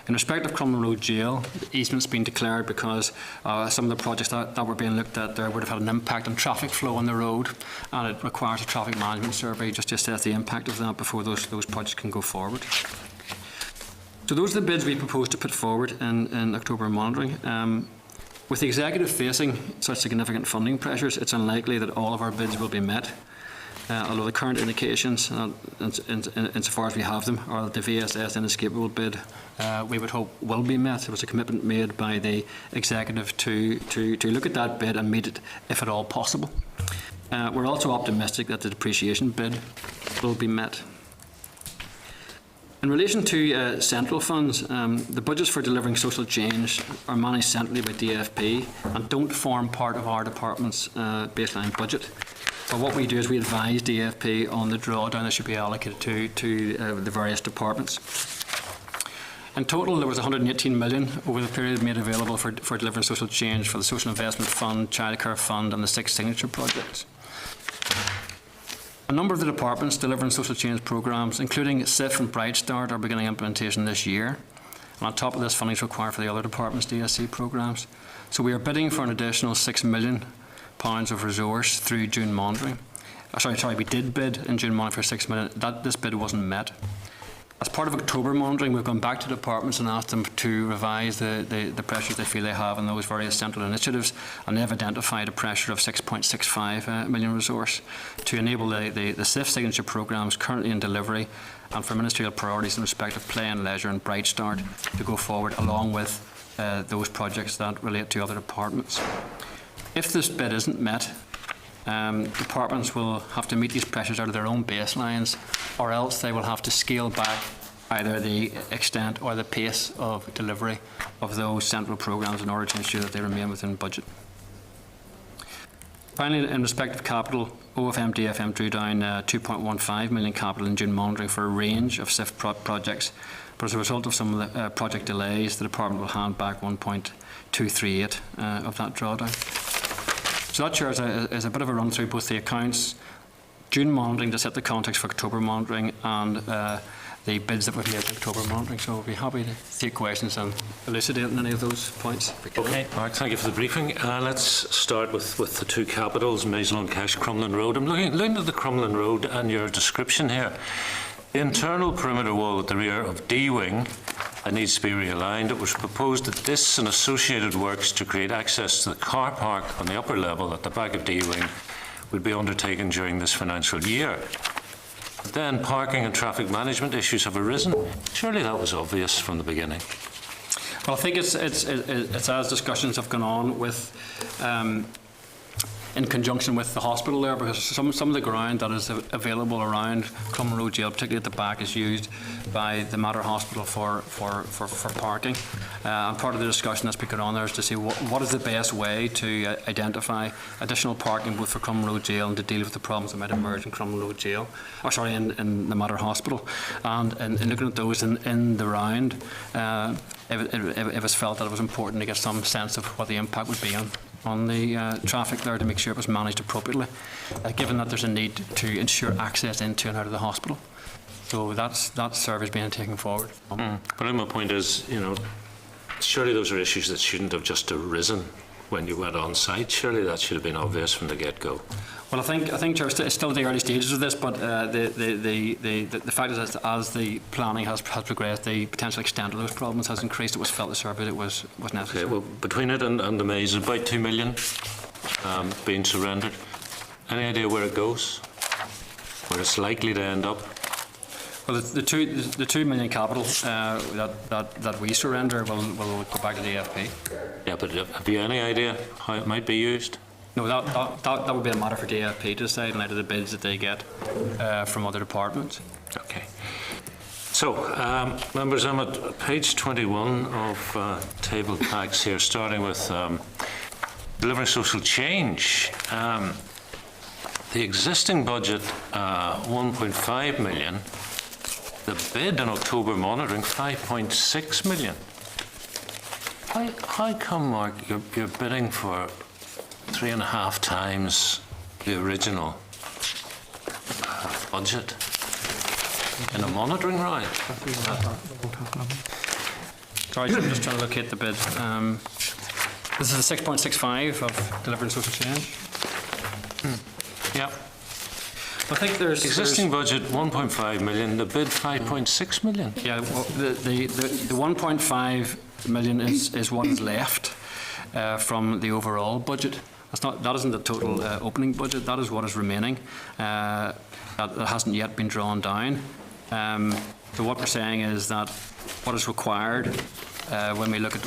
In respect of Crumlin Road Jail, the easement's been declared because some of the projects that were being looked at there would have had an impact on traffic flow on the road, and it requires a traffic management survey just to assess the impact of that before those projects can go forward. So those are the bids we propose to put forward in October monitoring. With the executive facing such significant funding pressures, it's unlikely that all of our bids will be met. Although the current indications, insofar as we have them, are that the VSS inescapable bid we would hope will be met. There was a commitment made by the executive to look at that bid and meet it if at all possible. We're also optimistic that the depreciation bid will be met. In relation to central funds, the budgets for delivering social change are managed centrally by DFP and don't form part of our department's baseline budget. But what we do is we advise DFP on the drawdown that should be allocated to the various departments. In total, there was 118 million over the period made available for delivering social change for the Social Investment Fund, Childcare Fund and the 6 signature projects. A number of the departments delivering social change programmes, including SIF and Bright Start, are beginning implementation this year. And on top of this, funding is required for the other departments' DSC programmes. So we are bidding for an additional £6 million of resource through June monitoring. We did bid in June monitoring for 6 million. This bid wasn't met. As part of October monitoring, we've gone back to departments and asked them to revise the pressures they feel they have in those various central initiatives, and they've identified a pressure of 6.65 million resource to enable the SIF signature programmes currently in delivery and for ministerial priorities in respect of play and leisure and Bright Start to go forward, along with those projects that relate to other departments. If this bid isn't met, departments will have to meet these pressures out of their own baselines, or else they will have to scale back either the extent or the pace of delivery of those central programmes in order to ensure that they remain within budget. Finally, in respect of capital, OFMDFM drew down 2.15 million capital in June monitoring for a range of SIF projects, but as a result of some of the project delays, the department will hand back 1.238 of that drawdown. So that, Chair, is a bit of a run through both the accounts, June monitoring to set the context for October monitoring, and the bids that we've made in October monitoring. So we'll be happy to take questions and elucidate on any of those points. Okay, all right, thank you for the briefing. Let's start with the two capitals, Maisland Cash, Crumlin Road. I'm looking at the Crumlin Road and your description here. The internal perimeter wall at the rear of D-Wing needs to be realigned. It was proposed that this and associated works to create access to the car park on the upper level at the back of D-Wing would be undertaken during this financial year. But then parking and traffic management issues have arisen. Surely that was obvious from the beginning. Well, I think it's as discussions have gone on with in conjunction with the hospital there, because some of the ground that is available around Crumlin Road Jail, particularly at the back, is used by the Mater Hospital for parking. And part of the discussion that's been going on there is to see what is the best way to identify additional parking both for Crumlin Road Jail and to deal with the problems that might emerge in Crumlin Road Jail, in the Mater Hospital. And in looking at those in the round, it was felt that it was important to get some sense of what the impact would be on the traffic there, to make sure it was managed appropriately, given that there's a need to ensure access into and out of the hospital. So that survey is being taken forward. But my point is, surely those are issues that shouldn't have just arisen when you went on site. Surely that should have been obvious from the get-go. Well, I think Chair, it's still the early stages of this, but the fact is that as the planning has progressed, the potential extent of those problems has increased. It was felt the survey that was necessary. Okay, well, between it and the maze, about 2 million being surrendered. Any idea where it goes? Where it's likely to end up? Well, the 2 million capital that we surrender will go back to the AFP. Yeah, but have you any idea how it might be used? No, that would be a matter for the AFP to decide in light of the bids that they get from other departments. Okay. So, members, I'm at page 21 of table packs here, starting with delivering social change. The existing budget, 1.5 million. The bid in October monitoring, 5.6 million. How come, Mark, you're bidding for 3.5 times the original budget in a monitoring round? Sorry, I'm just trying to locate the bid. This is the 6.65 of delivering social change. Yeah. I think there's Existing budget 1.5 million, the bid 5.6 million. Yeah, well, the 1.5 million is what is left from the overall budget. That isn't the total opening budget. That is what is remaining. That hasn't yet been drawn down. So what we're saying is that what is required when we look at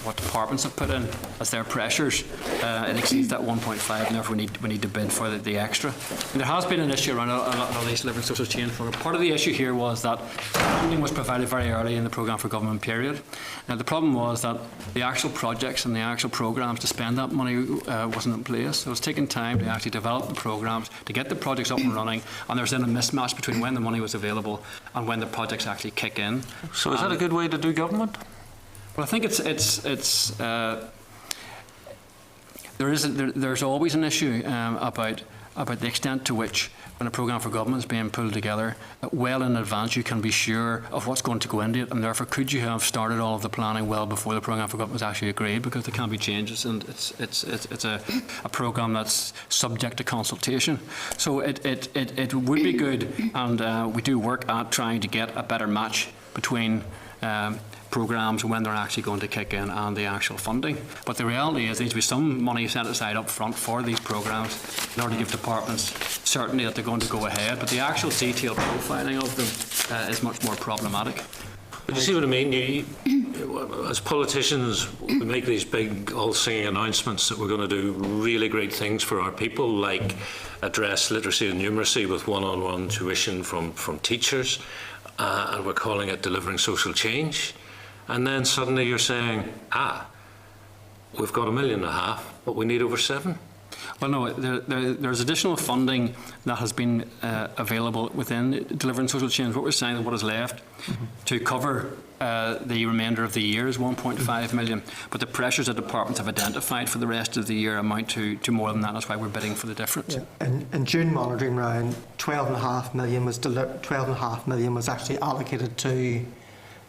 what departments have put in as their pressures, it exceeds that 1.5, and therefore we need to bid for the extra. And there has been an issue around a lot of these delivering social change programs. Part of the issue here was that funding was provided very early in the programme for government period. Now the problem was that the actual projects and the actual programmes to spend that money wasn't in place. So it's taken time to actually develop the programmes, to get the projects up and running, and there's then a mismatch between when the money was available and when the projects actually kick in. So is that a good way to do government? Well, I think there's always an issue about the extent to which, when a programme for government is being pulled together, well in advance you can be sure of what's going to go into it, and therefore could you have started all of the planning well before the programme for government was actually agreed, because there can be changes, and it's a programme that's subject to consultation. So it would be good, and we do work at trying to get a better match between programmes when they're actually going to kick in and the actual funding. But the reality is there needs to be some money set aside up front for these programmes in order to give departments certainty that they're going to go ahead. But the actual detailed profiling of them is much more problematic. But you see what I mean? As politicians, we make these big, all-singing announcements that we're going to do really great things for our people, like address literacy and numeracy with one-on-one tuition from teachers, and we're calling it delivering social change. And then suddenly you're saying, we've got $1.5 million, but we need over 7. Well, no, there's additional funding that has been available within delivering social change. What we're saying is what is left to cover the remainder of the year is 1.5 million, but the pressures that departments have identified for the rest of the year amount to more than that. That's why we're bidding for the difference. Yeah. In June monitoring round, 12.5 million was actually allocated to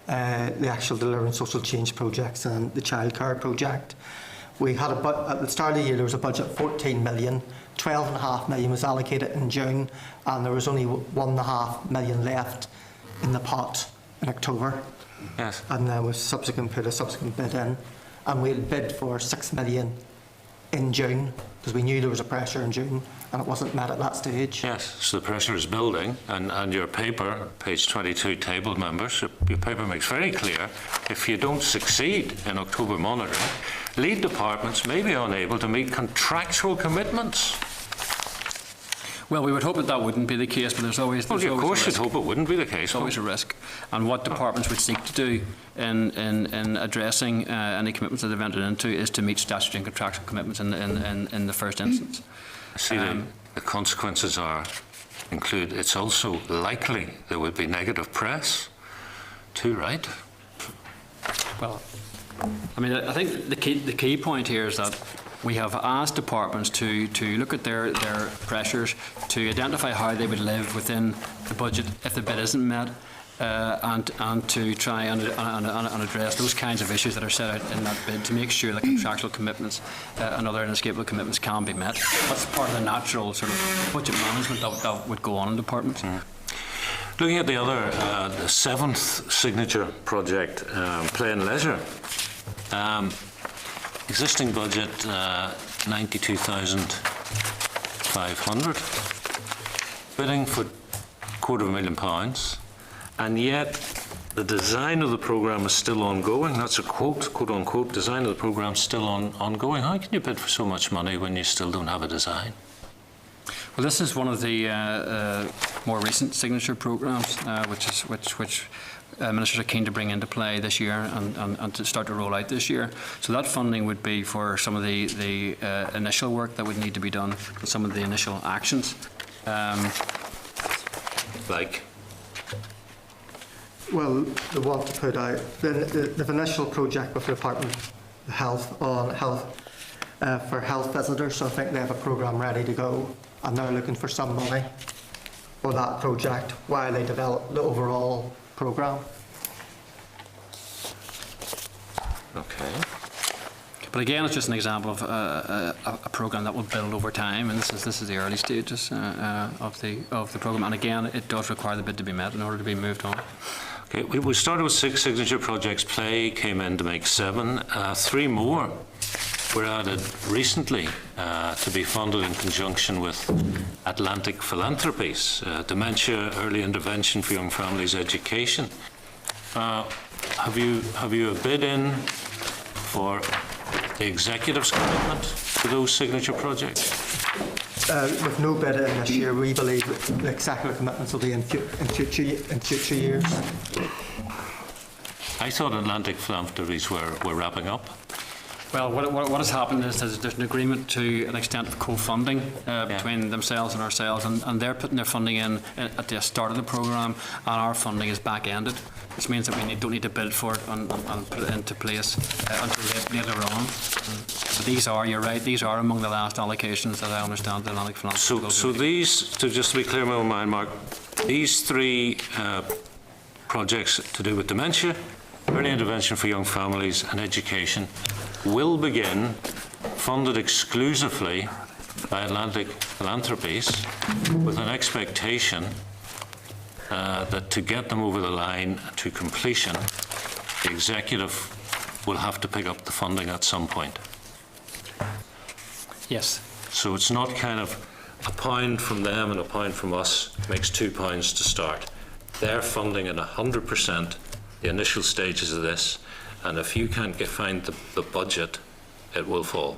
the actual delivering social change projects and the childcare project. We had at the start of the year there was a budget of 14 million. 12.5 million was allocated in June, and there was only 1.5 million left in the pot in October. Yes. And then we put a subsequent bid in, and we bid for 6 million in June because we knew there was a pressure in June and it wasn't met at that stage. Yes, so the pressure is building, and your paper, page 22, tabled members, your paper makes very clear, if you don't succeed in October monitoring, lead departments may be unable to meet contractual commitments. Well, we would hope that wouldn't be the case, but there's always Of course you'd hope it wouldn't be the case. There's always a risk. And what departments would seek to do in addressing any commitments that they've entered into is to meet statutory and contractual commitments in the first instance. See, the consequences include it's also likely there would be negative press too, right? Well, I mean, I think the key point here is that we have asked departments to look at their pressures, to identify how they would live within the budget if the bid isn't met, and to try and address those kinds of issues that are set out in that bid to make sure that contractual commitments and other inescapable commitments can be met. That's part of the natural sort of budget management that would go on in departments. Looking at the other, the 7th signature project, Play and Leisure. Existing budget 92,500. Bidding for £250,000, and yet the design of the programme is still ongoing. That's a quote, quote unquote, design of the programme is still ongoing. How can you bid for so much money when you still don't have a design? Well, this is one of the more recent signature programmes, which ministers are keen to bring into play this year and to start to roll out this year. So that funding would be for some of the initial work that would need to be done, and some of the initial actions. Like? Well, they want to put out the initial project with the Department of Health on for health visitors. So I think they have a programme ready to go, and they're looking for some money for that project while they develop the overall programme. Okay. But again, it's just an example of a programme that will build over time, and this is the early stages of the programme. And again, it does require the bid to be met in order to be moved on. Okay, we started with 6 signature projects. Play came in to make 7. 3 more were added recently to be funded in conjunction with Atlantic Philanthropies, dementia, early intervention for young families, education. Have you a bid in for the executive's commitment to those signature projects? With no bid in this year, we believe that the executive commitments will be in future years. I thought Atlantic Philanthropies were wrapping up. Well, what has happened is there's an agreement to an extent of co-funding between themselves and ourselves, and they're putting their funding in at the start of the programme, and our funding is back-ended, which means that we don't need to build for it and put it into place until later on. But these are, you're right, these are among the last allocations that I understand the Atlantic Finance. So these, just to be clear in my own mind, Mark, these 3 projects to do with dementia, early intervention for young families and education will begin, funded exclusively by Atlantic Philanthropies, with an expectation that to get them over the line to completion, the executive will have to pick up the funding at some point. Yes. So it's not kind of a pound from them and a pound from us makes £2 to start. They're funding at 100% the initial stages of this, and if you can't find the budget, it will fall.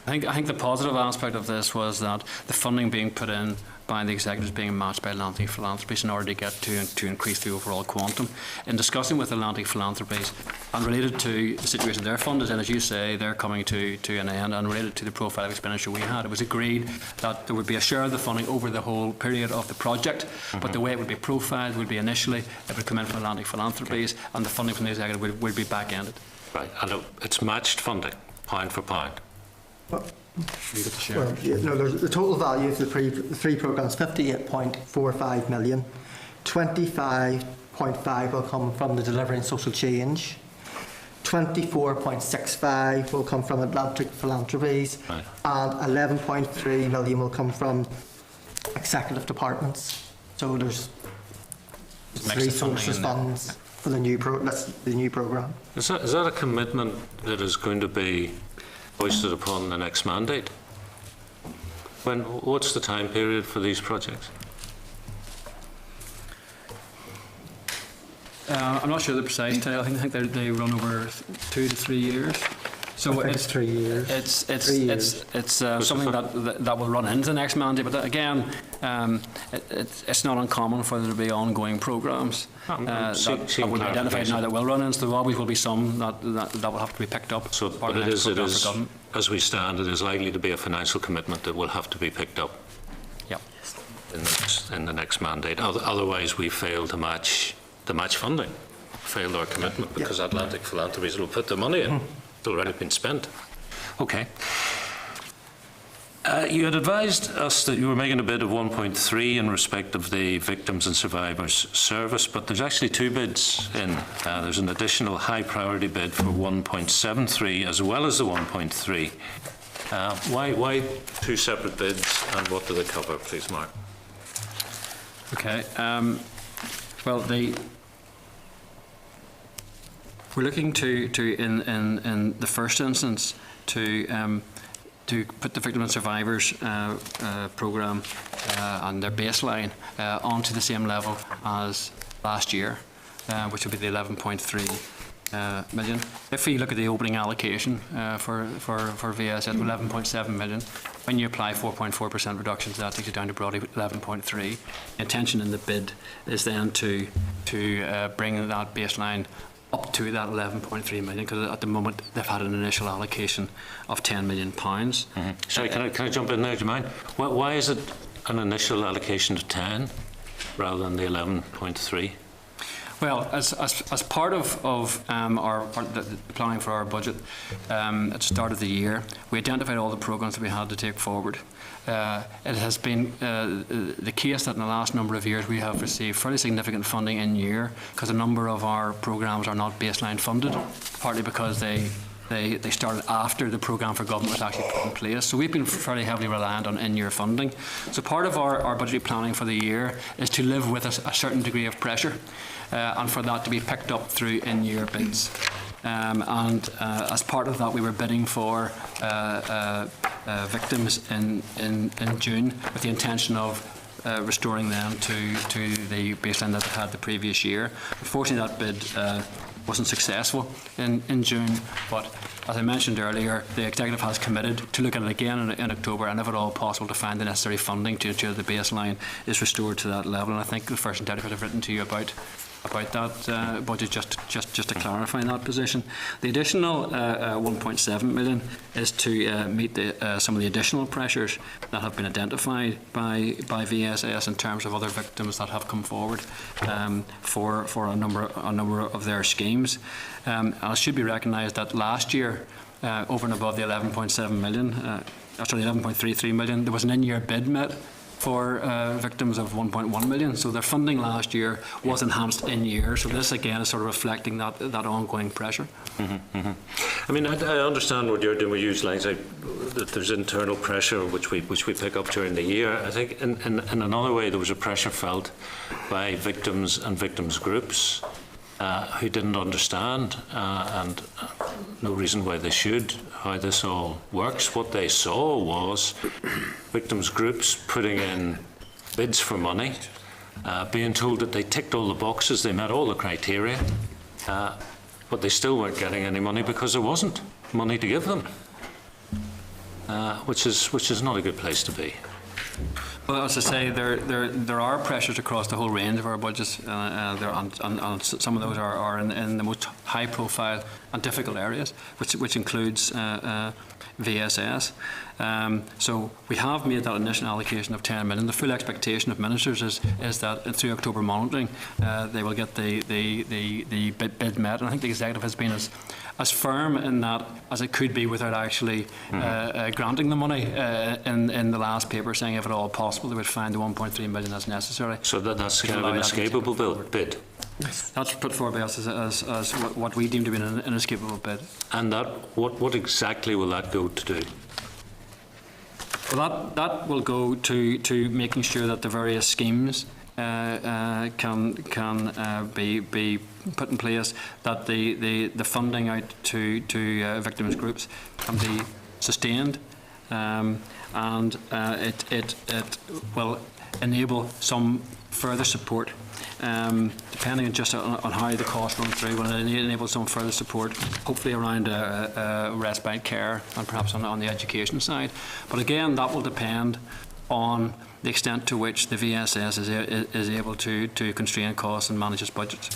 I think the positive aspect of this was that the funding being put in by the executives being matched by Atlantic Philanthropies in order to get to increase the overall quantum. In discussing with Atlantic Philanthropies and related to the situation they're funded in, as you say, they're coming to an end, and related to the profile of expenditure we had, it was agreed that there would be a share of the funding over the whole period of the project, but the way it would be profiled would be initially it would come in from Atlantic Philanthropies, and the funding from the executive would be back-ended. Right, and it's matched funding, pound for pound. Well, there's the total value of the 3 programmes, 58.45 million. 25.5 will come from the Delivering Social Change. 24.65 will come from Atlantic Philanthropies, right, and 11.3 million will come from executive departments. So there's 3 sources funds for the new programme. Is that a commitment that is going to be hoisted upon the next mandate? What's the time period for these projects? I'm not sure the precise time. I think they run over 2 to 3 years. So it's 3 years. It's something that will run into the next mandate. But again, it's not uncommon for there to be ongoing programmes that will be identified now that will run in. So there always will be some that will have to be picked up. So, but it is as we stand, it is likely to be a financial commitment that will have to be picked up. Yep. In the next mandate. Otherwise, we fail to match funding. Failed our commitment because Atlantic Philanthropies will put the money in. It's already been spent. Okay. You had advised us that you were making a bid of 1.3 in respect of the Victims and Survivors Service, but there's actually 2 bids in. There's an additional high priority bid for 1.73 as well as the 1.3. Why 2 separate bids, and what do they cover, please, Mark? Okay. Well, we're looking to in the first instance to to put the Victim and Survivors programme and their baseline onto the same level as last year, which would be the 11.3 million. If we look at the opening allocation for VSS, 11.7 million. When you apply 4.4% reductions, that takes you down to broadly 11.3. The intention in the bid is then to bring that baseline up to that 11.3 million, because at the moment they've had an initial allocation of £10 million. Sorry, can I jump in there, do you mind? Why is it an initial allocation of 10 rather than the 11.3? Well, as part of our planning for our budget at the start of the year, we identified all the programmes that we had to take forward. It has been the case that in the last number of years we have received fairly significant funding in year, because a number of our programmes are not baseline funded, partly because they started after the programme for government was actually put in place. So we've been fairly heavily reliant on in-year funding. So part of our budgetary planning for the year is to live with a certain degree of pressure, and for that to be picked up through in-year bids. As part of that, we were bidding for victims in June with the intention of restoring them to the baseline that they had the previous year. Unfortunately, that bid wasn't successful in June, but as I mentioned earlier, the Executive has committed to look at it again in October, and if at all possible to find the necessary funding to ensure the baseline is restored to that level. And I think the First and Deputy have written to you about that budget, just to clarify that position. The additional 1.7 million is to meet some of the additional pressures that have been identified by VSS in terms of other victims that have come forward for a number of their schemes. And it should be recognised that last year, over and above the 11.7 million, sorry, 11.33 million, there was an in-year bid met for victims of 1.1 million. So their funding last year was enhanced in year. So this again is sort of reflecting that ongoing pressure. I mean, I understand what you're doing. We use lines like that there's internal pressure which we pick up during the year. I think in another way there was a pressure felt by victims and victims groups who didn't understand and no reason why they should, how this all works. What they saw was victims groups putting in bids for money, being told that they ticked all the boxes, they met all the criteria, but they still weren't getting any money because there wasn't money to give them, which is not a good place to be. Well, as I say, there are pressures across the whole range of our budgets, and some of those are in the most high-profile and difficult areas, which includes VSS. So we have made that initial allocation of 10 million. The full expectation of ministers is that through October monitoring, they will get the bid met. And I think the Executive has been as firm in that as it could be without actually granting the money in the last paper, saying if at all possible they would find the 1.3 million as necessary. So that's kind of an inescapable bid. Yes. That's put forward by us as what we deem to be an inescapable bid. And what exactly will that go to do? Well, that will go to making sure that the various schemes can be put in place, that the funding out to victims groups can be sustained, and it will enable some further support, depending just on how the costs run through. Will enable some further support, hopefully around respite care and perhaps on the education side. But again, that will depend on the extent to which the VSS is able to constrain costs and manage its budgets.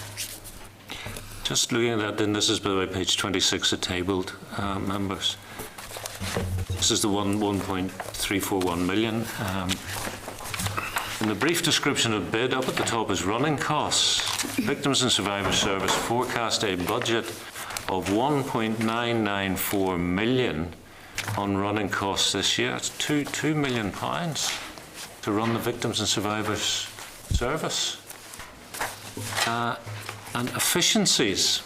Just looking at that, then this is by the way page 26, the tabled members. This is the 1.341 million. In the brief description of bid, up at the top is running costs. Victims and Survivors Service forecast a budget of 1.994 million on running costs this year. That's £2 million to run the Victims and Survivors Service. And efficiencies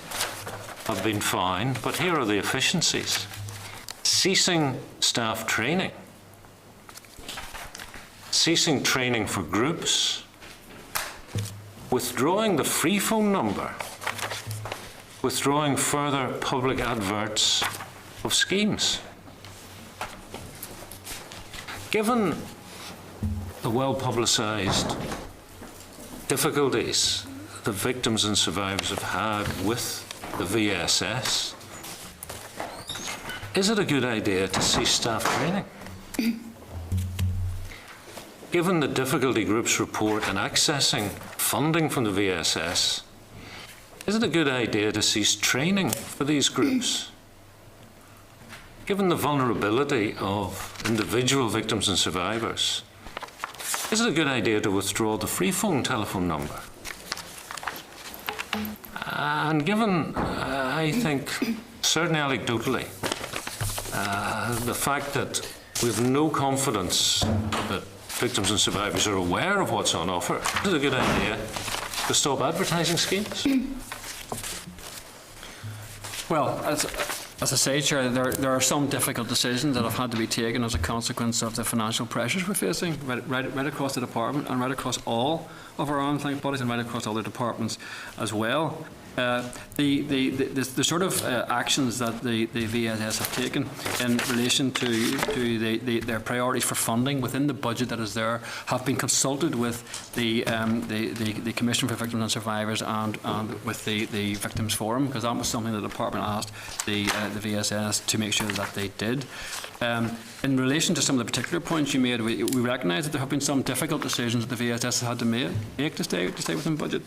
have been fine, but here are the efficiencies. Ceasing staff training. Ceasing training for groups. Withdrawing the free phone number. Withdrawing further public adverts of schemes. Given the well-publicised difficulties the victims and survivors have had with the VSS, is it a good idea to cease staff training? Given the difficulty groups report in accessing funding from the VSS, is it a good idea to cease training for these groups? Given the vulnerability of individual victims and survivors, is it a good idea to withdraw the free phone telephone number? And given, I think, certainly anecdotally, the fact that we have no confidence that victims and survivors are aware of what's on offer, is it a good idea to stop advertising schemes? Well, as I say, Chair, there are some difficult decisions that have had to be taken as a consequence of the financial pressures we're facing right across the department and right across all of our arm's length bodies and right across other departments as well. The sort of actions that the VSS have taken in relation to their priorities for funding within the budget that is there have been consulted with the Commission for Victims and Survivors and with the Victims Forum, because that was something the department asked the VSS to make sure that they did. In relation to some of the particular points you made, we recognise that there have been some difficult decisions that the VSS has had to make to stay within budget.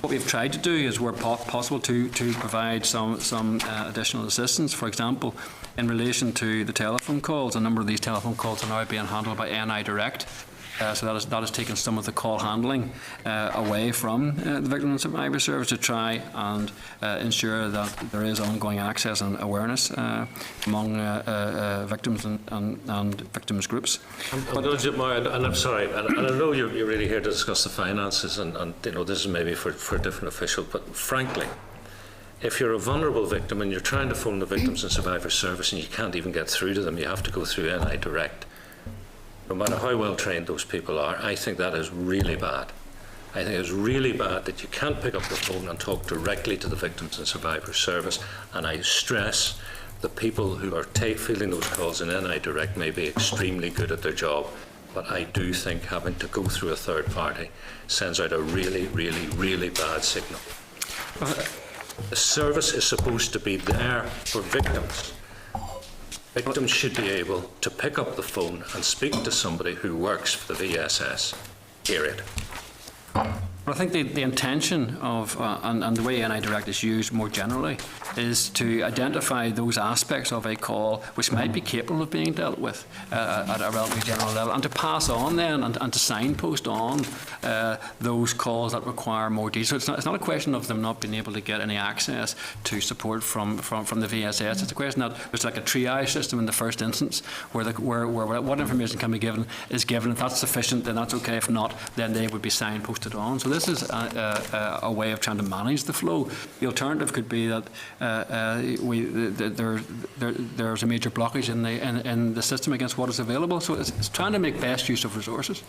What we've tried to do is, where possible, to provide some additional assistance. For example, in relation to the telephone calls, a number of these telephone calls are now being handled by NI Direct. So that has taken some of the call handling away from the Victim and Survivor Service to try and ensure that there is ongoing access and awareness among victims and victims groups. And I'm sorry, and I know you're really here to discuss the finances, and you know this is maybe for a different official, but frankly, if you're a vulnerable victim and you're trying to phone the Victims and Survivor Service and you can't even get through to them, you have to go through NI Direct. No matter how well trained those people are, I think that is really bad. I think it's really bad that you can't pick up the phone and talk directly to the Victims and Survivors Service. And I stress the people who are fielding those calls in NI Direct may be extremely good at their job, but I do think having to go through a third party sends out a really, really, really bad signal. The service is supposed to be there for victims. Victims should be able to pick up the phone and speak to somebody who works for the VSS, period. I think the intention of, and the way NI Direct is used more generally, is to identify those aspects of a call which might be capable of being dealt with at a relatively general level, and to pass on then and to signpost on those calls that require more detail. So it's not a question of them not being able to get any access to support from the VSS. It's a question that there's like a triage system in the first instance where what information can be given is given. If that's sufficient, then that's okay. If not, then they would be signposted on. So this is a way of trying to manage the flow. The alternative could be that there's a major blockage in the system against what is available. So it's trying to make best use of resources.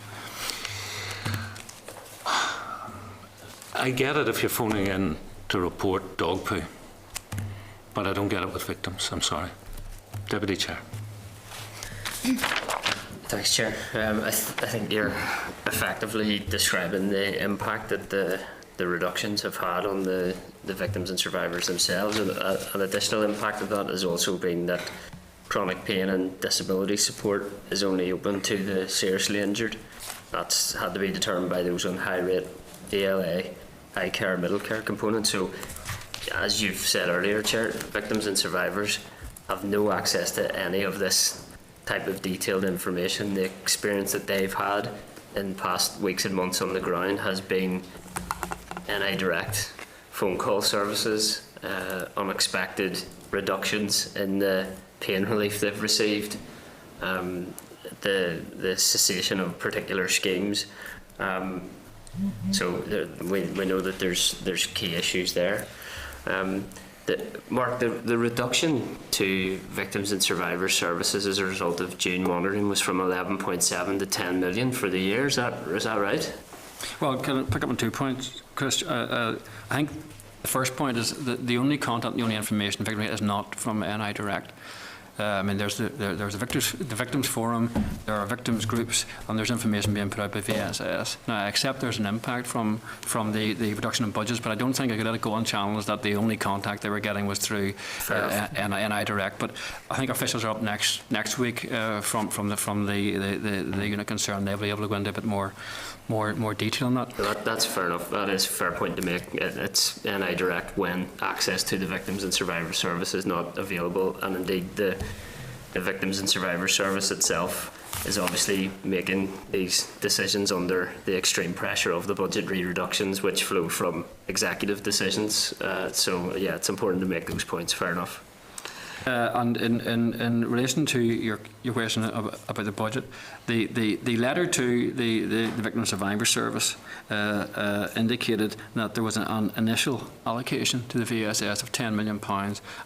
I get it if you're phoning in to report dog poo, but I don't get it with victims. I'm sorry. Deputy Chair. Thanks, Chair. I think you're effectively describing the impact that the reductions have had on the victims and survivors themselves. And an additional impact of that has also been that chronic pain and disability support is only open to the seriously injured. That's had to be determined by those on high rate DLA, high care, middle care component. So, as you've said earlier, Chair, victims and survivors have no access to any of this type of detailed information. The experience that they've had in past weeks and months on the ground has been NI Direct phone call services, unexpected reductions in the pain relief they've received, the cessation of particular schemes. So we know that there's key issues there. Mark, the reduction to victims and survivors services as a result of June monitoring was from 11.7 to 10 million for the year. Is that right? Well, can I pick up on 2 points, Chris? I think the first point is that the only content, the only information, effectively, is not from NI Direct. I mean, there's the victims forum, there are victims groups, and there's information being put out by VSS. Now, I accept there's an impact from the reduction in budgets, but I don't think I could let it go unchallenged that the only contact they were getting was through NI Direct. But I think officials are up next week from the unit concerned. They'll be able to go into a bit more detail on that. That's fair enough. That is a fair point to make. It's NI Direct when access to the Victims and Survivors Service is not available, and indeed the Victims and Survivors Service itself is obviously making these decisions under the extreme pressure of the budgetary reductions which flow from executive decisions. So yeah, it's important to make those points. Fair enough. And in relation to your question about the budget, the letter to the Victim Survivor Service indicated that there was an initial allocation to the VSS of £10 million,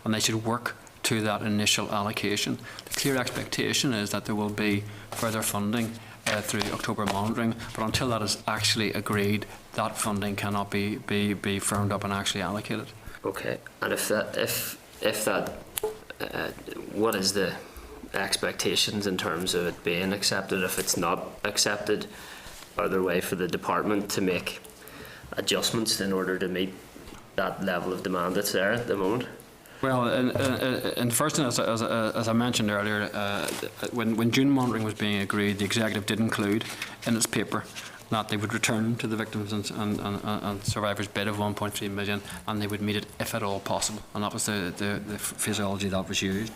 and they should work to that initial allocation. The clear expectation is that there will be further funding through October monitoring, but until that is actually agreed, that funding cannot be firmed up and actually allocated. Okay, and if that what is the expectations in terms of it being accepted? If it's not accepted, are there a way for the department to make adjustments in order to meet that level of demand that's there at the moment? Well, in the first instance, as I mentioned earlier, when June monitoring was being agreed, the executive did include in its paper that they would return to the victims and survivors bid of 1.3 million, and they would meet it if at all possible, and that was the phraseology that was used.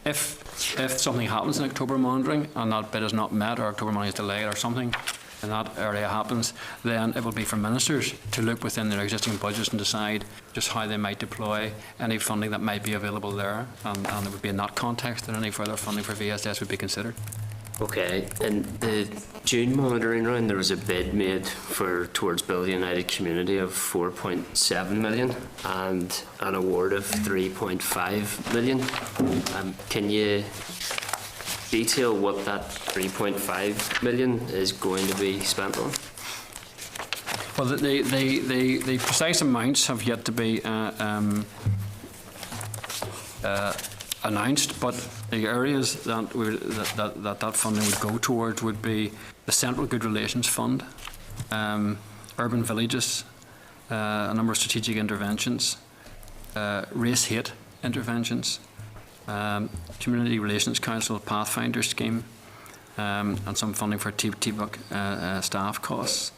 If something happens in October monitoring and that bid is not met, or October monitoring is delayed, or something in that area happens, then it will be for ministers to look within their existing budgets and decide just how they might deploy any funding that might be available there, and it would be in that context that any further funding for VSS would be considered. Okay, in the June monitoring round there was a bid made towards Build United Community of 4.7 million and an award of 3.5 million. Can you detail what that 3.5 million is going to be spent on? Well, the precise amounts have yet to be announced, but the areas that funding would go towards would be the Central Good Relations Fund, urban villages, a number of strategic interventions, race hate interventions, Community Relations Council Pathfinder scheme, and some funding for TBUC staff costs.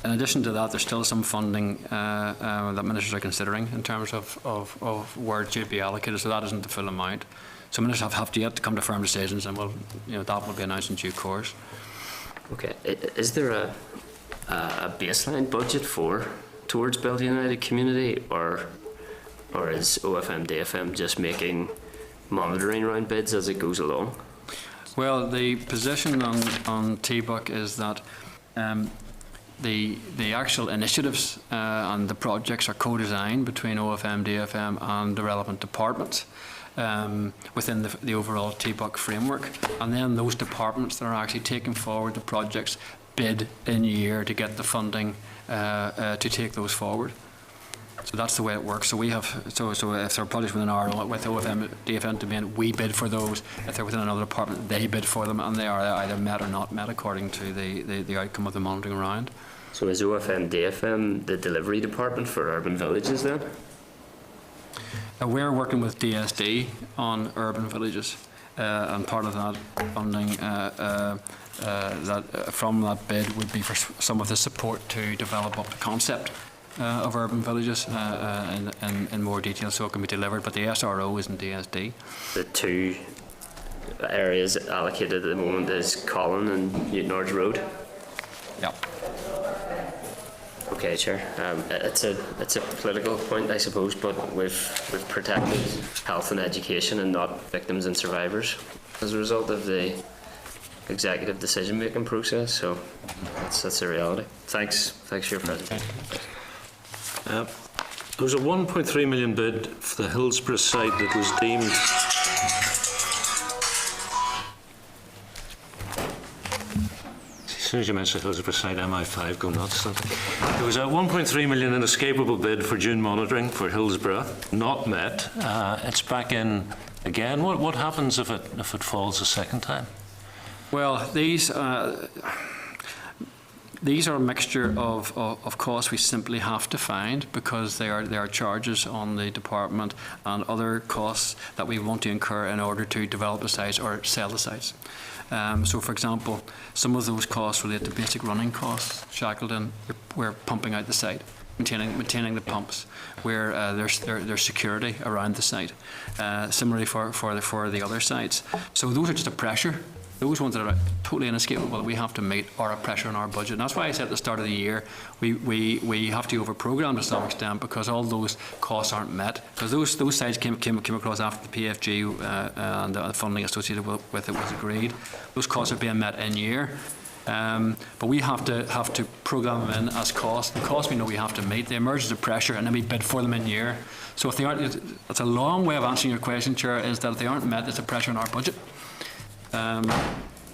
In addition to that, there's still some funding that ministers are considering in terms of where it should be allocated, so that isn't the full amount. So ministers have yet to come to firm decisions, and that will be announced in due course. Okay, is there a baseline budget towards Build United Community, or is OFMDFM just making monitoring round bids as it goes along? Well, the position on TBUC is that the actual initiatives and the projects are co-designed between OFMDFM and the relevant departments within the overall TBUC framework, and then those departments that are actually taking forward the projects bid in year to get the funding to take those forward. So that's the way it works. So we have so if there are projects within our with OFMDFM domain, we bid for those. If they're within another department, they bid for them, and they are either met or not met according to the outcome of the monitoring round. So is OFMDFM the delivery department for urban villages then? We're working with DSD on urban villages, and part of that funding from that bid would be for some of the support to develop up the concept of urban villages in more detail, so it can be delivered. But the SRO isn't DSD. The two areas allocated at the moment is Colin and Newton Ards Road. Yeah. Okay, Chair. It's a political point, I suppose, but we've protected health and education and not victims and survivors as a result of the executive decision-making process. So that's a reality. Thanks for your presentation. There was a 1.3 million bid for the Hillsborough site that was deemed soon as you mentioned Elizabeth site, MI5 go nuts. There was a 1.3 million inescapable bid for June monitoring for Hillsborough, not met. It's back in again. What happens if it falls a second time? Well, these are a mixture of costs we simply have to find because they are charges on the department and other costs that we want to incur in order to develop the sites or sell the sites. So, for example, some of those costs relate to basic running costs. Shackleton, we're pumping out the site, maintaining the pumps, where there's security around the site. Similarly for the other sites. So those are just a pressure. Those ones that are totally inescapable that we have to meet are a pressure on our budget. And that's why I said at the start of the year we have to overprogram to some extent because all those costs aren't met. Because those sites came across after the PFG and the funding associated with it was agreed. Those costs are being met in year. But we have to program them in as costs. The costs we know we have to meet. They emerge as a pressure and then we bid for them in year. So if they aren't, that's a long way of answering your question, Chair, is that if they aren't met, it's a pressure on our budget.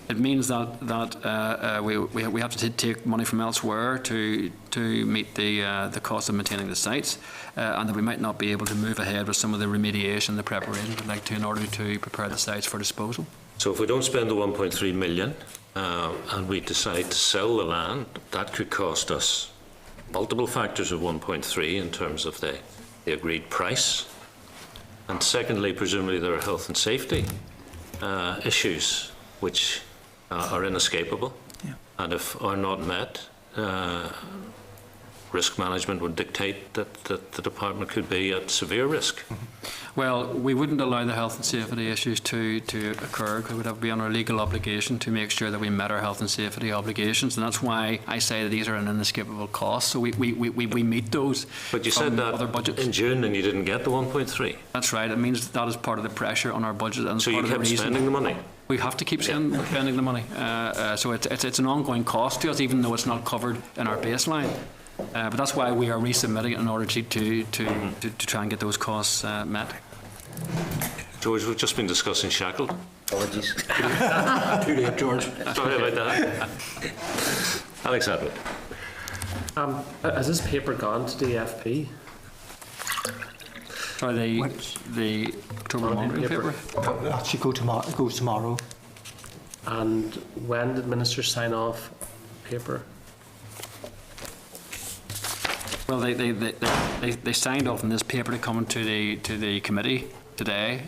It means that we have to take money from elsewhere to meet the cost of maintaining the sites, and that we might not be able to move ahead with some of the remediation, the preparation we'd like to in order to prepare the sites for disposal. So if we don't spend the 1.3 million and we decide to sell the land, that could cost us multiple factors of 1.3 in terms of the agreed price, and secondly, presumably there are health and safety issues which are inescapable, and if are not met, risk management would dictate that the department could be at severe risk. Well, we wouldn't allow the health and safety issues to occur because we'd have to be on our legal obligation to make sure that we met our health and safety obligations, and that's why I say that these are an inescapable cost. So we meet those. But you said that other budgets in June and you didn't get the 1.3. That's right. It means that is part of the pressure on our budget, and So part you of the kept reason spending the money. we have to keep spending the money. So it's an ongoing cost to us, even though it's not covered in our baseline. But that's why we are resubmitting it in order to try and get those costs met. George, we've just been discussing Shackleton. Apologies. Too late, George. Sorry about that. Alex Edward. Has this paper gone to DFP? Sorry, the October monitoring paper? It'll actually goes tomorrow. And when did ministers sign off paper? Well, they signed off on this paper to come to the committee today.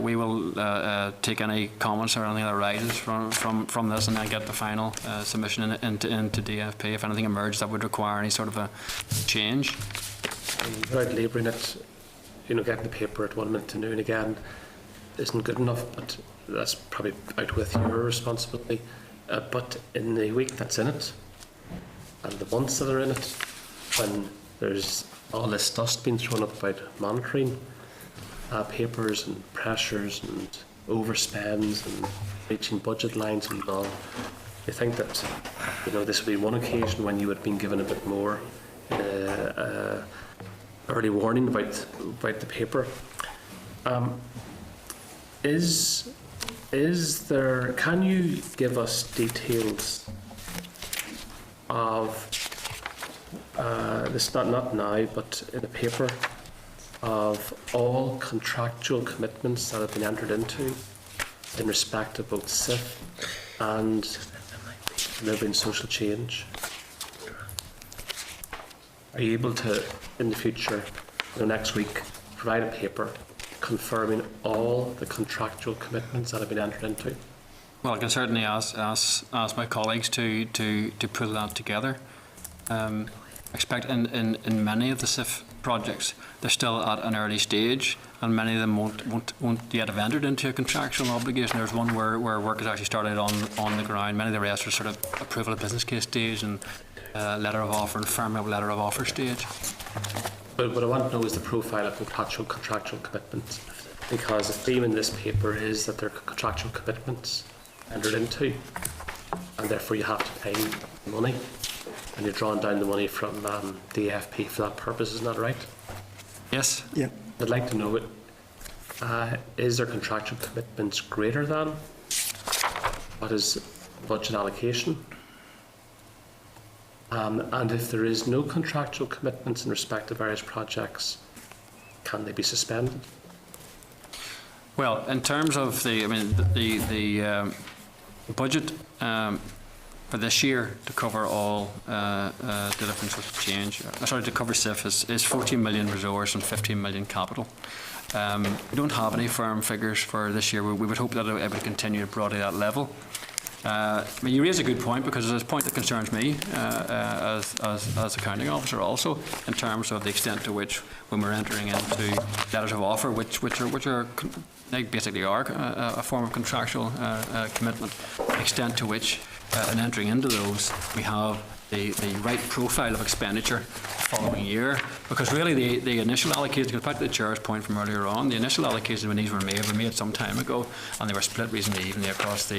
We will take any comments or anything that arises from this, and then get the final submission into DFP. If anything emerges that would require any sort of a change. Without labouring it, getting the paper at 1 minute to noon again isn't good enough, but that's probably out with your responsibility. But in the week that's in it, and the months that are in it, when there's all this dust being thrown up about monitoring papers and pressures and overspends and reaching budget lines and all, I think that this would be one occasion when you had been given a bit more early warning about the paper. Is there? Can you give us details of this? Not now, but in the paper, of all contractual commitments that have been entered into in respect of both SIF and delivering social change. Are you able to, in the future, next week, provide a paper confirming all the contractual commitments that have been entered into? Well, I can certainly ask my colleagues to pull that together. I expect in many of the SIF projects, they're still at an early stage, and many of them won't yet have entered into a contractual obligation. There's one where work has actually started on the ground. Many of the rest are sort of approval of business case stage and letter of offer and firming up letter of offer stage. But what I want to know is the profile of contractual commitments, because the theme in this paper is that there are contractual commitments entered into, and therefore you have to pay money, and you're drawing down the money from DFP for that purpose. Isn't that right? Yes. Yeah. I'd like to know it. Is there contractual commitments greater than what is budget allocation? And if there is no contractual commitments in respect of various projects, can they be suspended? Well, in terms of the budget for this year to cover all the different sorts of change, to cover SIF is 14 million resource and 15 million capital. We don't have any firm figures for this year. We would hope that it would continue broadly at that level. You raise a good point, because it's a point that concerns me as accounting officer also, in terms of the extent to which, when we're entering into letters of offer, which are they basically are a form of contractual commitment, the extent to which in entering into those we have the right profile of expenditure the following year. Because really the initial allocations, goes back to the Chair's point from earlier on, the initial allocations when these were made some time ago, and they were split reasonably evenly across the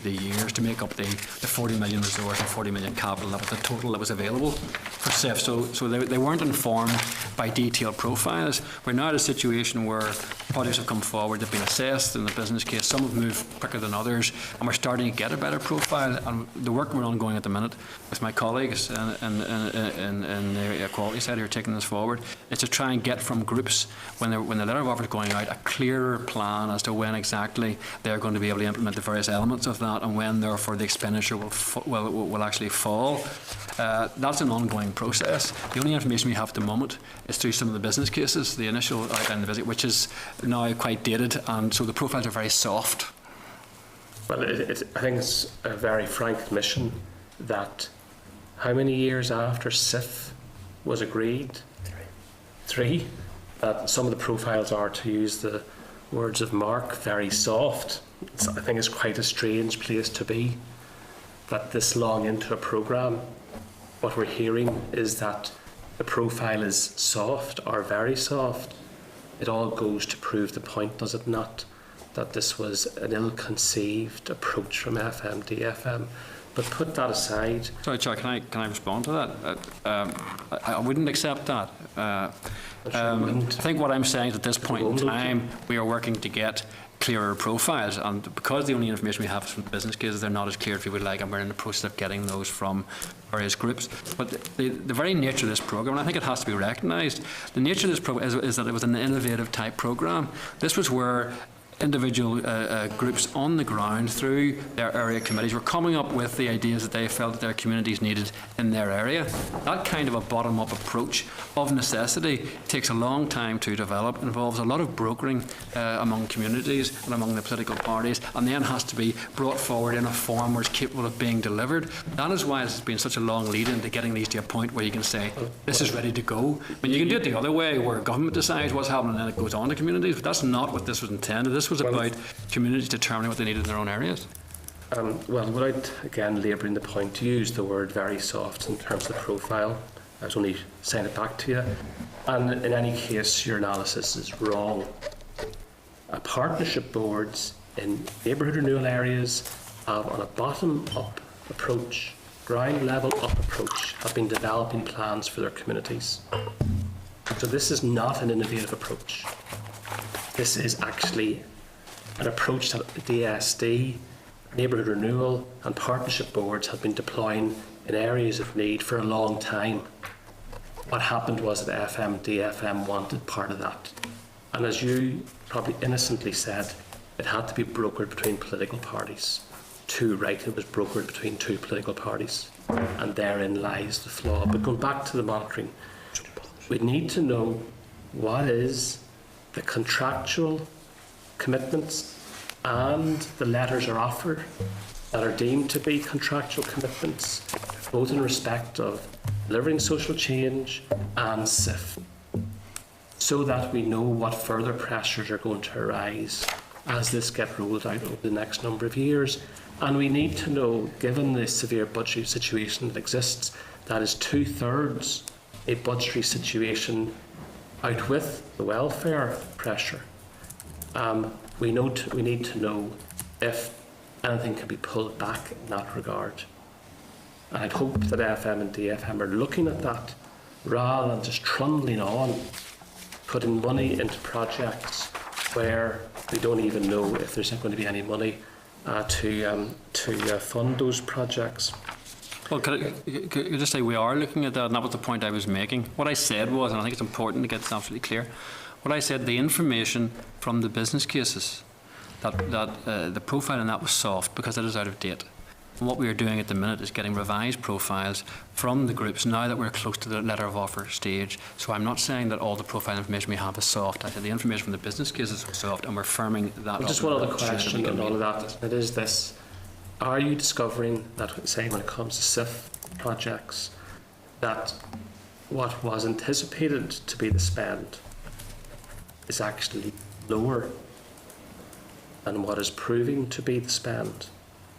years to make up the 40 million resource and 40 million capital. That was the total that was available for SIF. So they weren't informed by detailed profiles. We're now at a situation where projects have come forward, they've been assessed in the business case, some have moved quicker than others, and we're starting to get a better profile. And the work we're ongoing at the minute with my colleagues in the quality side who are taking this forward is to try and get from groups, when the letter of offer is going out, a clearer plan as to when exactly they're going to be able to implement the various elements of that, and when therefore the expenditure will actually fall. That's an ongoing process. The only information we have at the moment is through some of the business cases, the initial outline of the visit, which is now quite dated, and so the profiles are very soft. Well, I think it's a very frank admission that how many years after SIF was agreed? Three. That some of the profiles are, to use the words of Mark, very soft. I think it's quite a strange place to be, that this long into a programme, what we're hearing is that the profile is soft or very soft. It all goes to prove the point, does it not, that this was an ill-conceived approach from OFMDFM. But put that aside. Sorry, Chair, can I respond to that? I wouldn't accept that. I think what I'm saying is at this point in time, we are working to get clearer profiles, and because the only information we have is from the business cases, they're not as clear as we would like, and we're in the process of getting those from various groups. But the very nature of this programme, and I think it has to be recognised, the nature of this programme is that it was an innovative type programme. This was where individual groups on the ground through their area committees were coming up with the ideas that they felt that their communities needed in their area. That kind of a bottom-up approach of necessity takes a long time to develop, involves a lot of brokering among communities and among the political parties, and then has to be brought forward in a form where it's capable of being delivered. That is why it's been such a long lead into getting these to a point where you can say, this is ready to go. I mean, you can do it the other way, where government decides what's happening and then it goes on to communities, but that's not what this was intended. This was about communities determining what they needed in their own areas. Well, without again labouring the point, to use the word very soft in terms of the profile, I was only saying it back to you, and in any case your analysis is wrong. Partnership boards in neighbourhood renewal areas have, on a bottom-up approach, ground level up approach, have been developing plans for their communities. So this is not an innovative approach. This is actually an approach that DSD, neighbourhood renewal and partnership boards have been deploying in areas of need for a long time. What happened was that OFMDFM wanted part of that. And as you probably innocently said, it had to be brokered between political parties. Too right, it was brokered between two political parties. And therein lies the flaw. But going back to the monitoring, we need to know what is the contractual commitments and the letters of offer that are deemed to be contractual commitments, both in respect of delivering social change and SIF, so that we know what further pressures are going to arise as this gets rolled out over the next number of years. And we need to know, given the severe budgetary situation that exists, that is 2/3 a budgetary situation out with the welfare pressure. We need to know if anything can be pulled back in that regard. And I'd hope that FM and DFM are looking at that rather than just trundling on, putting money into projects where we don't even know if there's going to be any money to fund those projects. Well, could I just say we are looking at that, and that was the point I was making. What I said was, and I think it's important to get this absolutely clear, what I said, the information from the business cases, that the profile in that was soft because it is out of date. And what we are doing at the minute is getting revised profiles from the groups now that we're close to the letter of offer stage. So I'm not saying that all the profile information we have is soft. I said the information from the business cases is soft, and we're firming that up. Just one other question on all of that. It is this. Are you discovering that, say, when it comes to SIF projects, that what was anticipated to be the spend is actually lower than what is proving to be the spend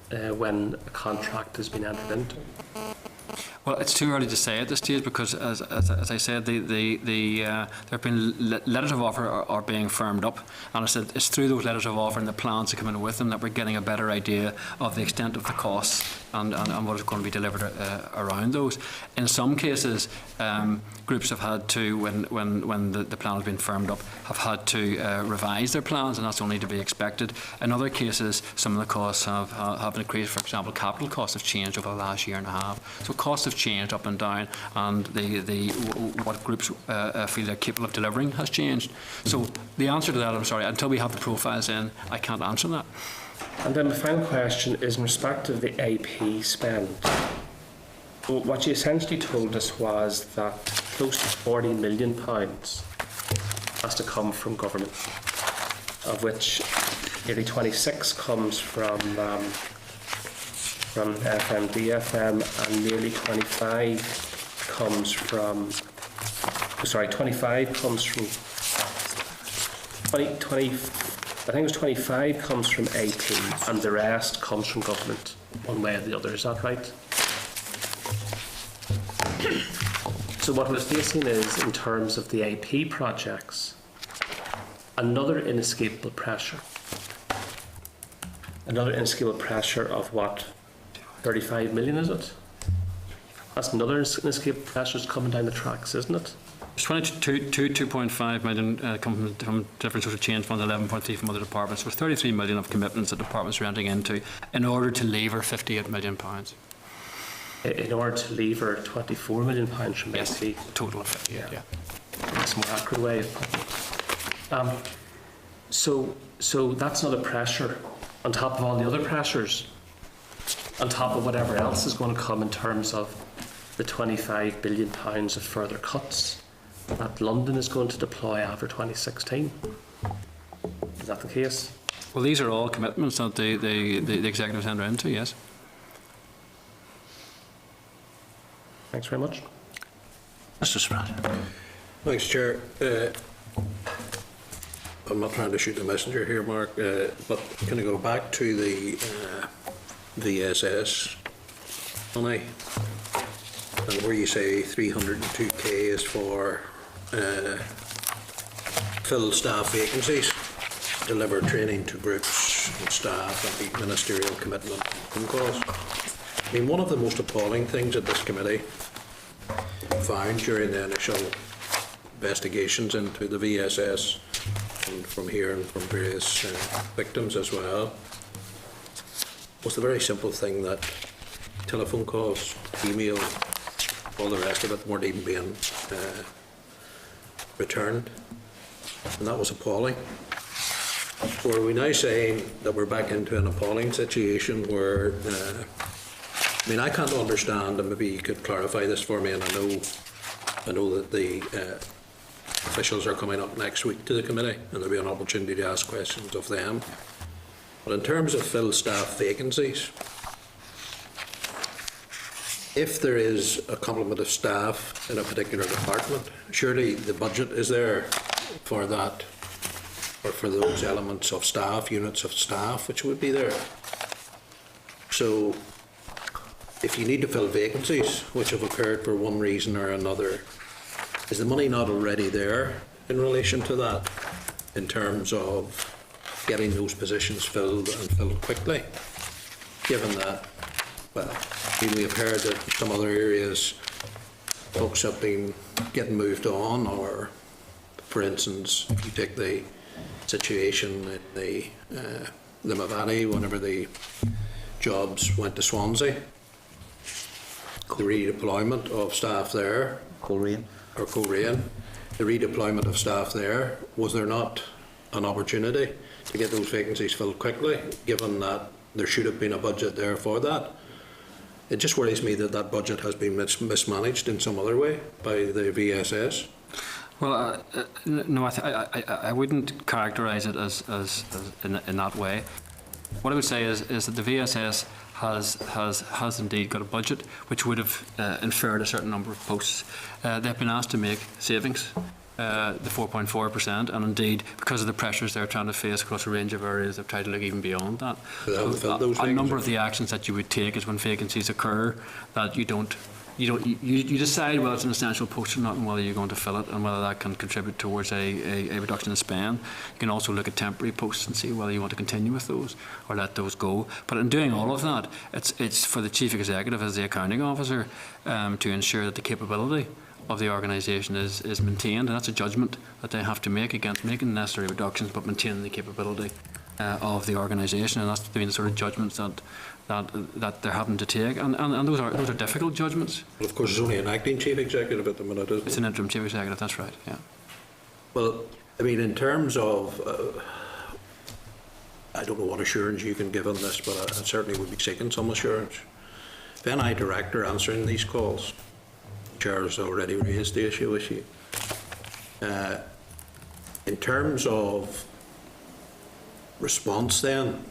when a contract has been entered into? Well, it's too early to say at this stage because, as I said, there have been letters of offer are being firmed up, and I said it's through those letters of offer and the plans that come in with them that we're getting a better idea of the extent of the costs and what is going to be delivered around those. In some cases, groups have had to, when the plan has been firmed up, have had to revise their plans, and that's only to be expected. In other cases, some of the costs have increased. For example, capital costs have changed over the last year and a half. So costs have changed up and down, and what groups feel they're capable of delivering has changed. So the answer to that, I'm sorry, until we have the profiles in, I can't answer that. And then the final question is in respect of the AP spend. What you essentially told us was that close to £40 million has to come from government, of which nearly 26 comes from OFMDFM, and nearly 25 comes from 25 comes from AP, and the rest comes from government, one way or the other. Is that right? So what we're facing is, in terms of the AP projects, another inescapable pressure. Another inescapable pressure of what? 35 million, is it? That's another inescapable pressure coming down the tracks, isn't it? There's 2.5 million come from different social change funds, 11.3 from other departments. With 33 million of commitments that departments are entering into in order to lever £58 million. In order to lever £24 million from yes, AP? Total of 50, yeah. That's a more accurate way of putting it. So that's another pressure on top of all the other pressures, on top of whatever else is going to come in terms of the £25 billion of further cuts that London is going to deploy after 2016. Is that the case? Well, these are all commitments that the executives enter into, yes. Thanks very much. Mr. Spratt. Thanks, Chair. I'm not trying to shoot the messenger here, Mark, but can I go back to the VSS money, and where you say 302k is for fill staff vacancies, deliver training to groups and staff, and meet ministerial commitment and phone calls. I mean, one of the most appalling things that this committee found during the initial investigations into the VSS, and from hearing from various victims as well, was the very simple thing that telephone calls, email, all the rest of it weren't even being returned, and that was appalling. So are we now saying that we're back into an appalling situation where I mean, I can't understand, and maybe you could clarify this for me, and I know that the officials are coming up next week to the committee, and there'll be an opportunity to ask questions of them. But in terms of filled staff vacancies, if there is a complement of staff in a particular department, surely the budget is there for that, or for those elements of staff, units of staff, which would be there. So if you need to fill vacancies which have occurred for one reason or another, is the money not already there in relation to that, in terms of getting those positions filled and filled quickly? Given that, well, we have heard that some other areas folks have been getting moved on, or for instance, if you take the situation at the Mavani, whenever the jobs went to Swansea, the redeployment of staff there, Coleraine. or Coleraine, the redeployment of staff there, was there not an opportunity to get those vacancies filled quickly, given that there should have been a budget there for that? It just worries me that that budget has been mismanaged in some other way by the VSS. Well, no, I wouldn't characterise it as in that way. What I would say is that the VSS has indeed got a budget which would have inferred a certain number of posts. They've been asked to make savings, the 4.4%, and indeed, because of the pressures they're trying to face across a range of areas, they've tried to look even beyond that. So, a number of the actions that you would take is when vacancies occur that you decide whether it's an essential post or not, and whether you're going to fill it, and whether that can contribute towards a reduction in spend. You can also look at temporary posts and see whether you want to continue with those or let those go. But in doing all of that, it's for the Chief Executive as the accounting officer to ensure that the capability of the organisation is maintained, and that's a judgment that they have to make against making necessary reductions but maintaining the capability of the organisation, and that's the sort of judgments that they're having to take, and those are difficult judgments. Well, of course, there's only an acting Chief Executive at the minute, isn't it? It's an interim Chief Executive, that's right, yeah. Well, I mean, in terms of, I don't know what assurance you can give on this, but I certainly would be seeking some assurance. If any director answering these calls, the Chair has already raised the issue with you. In terms of response then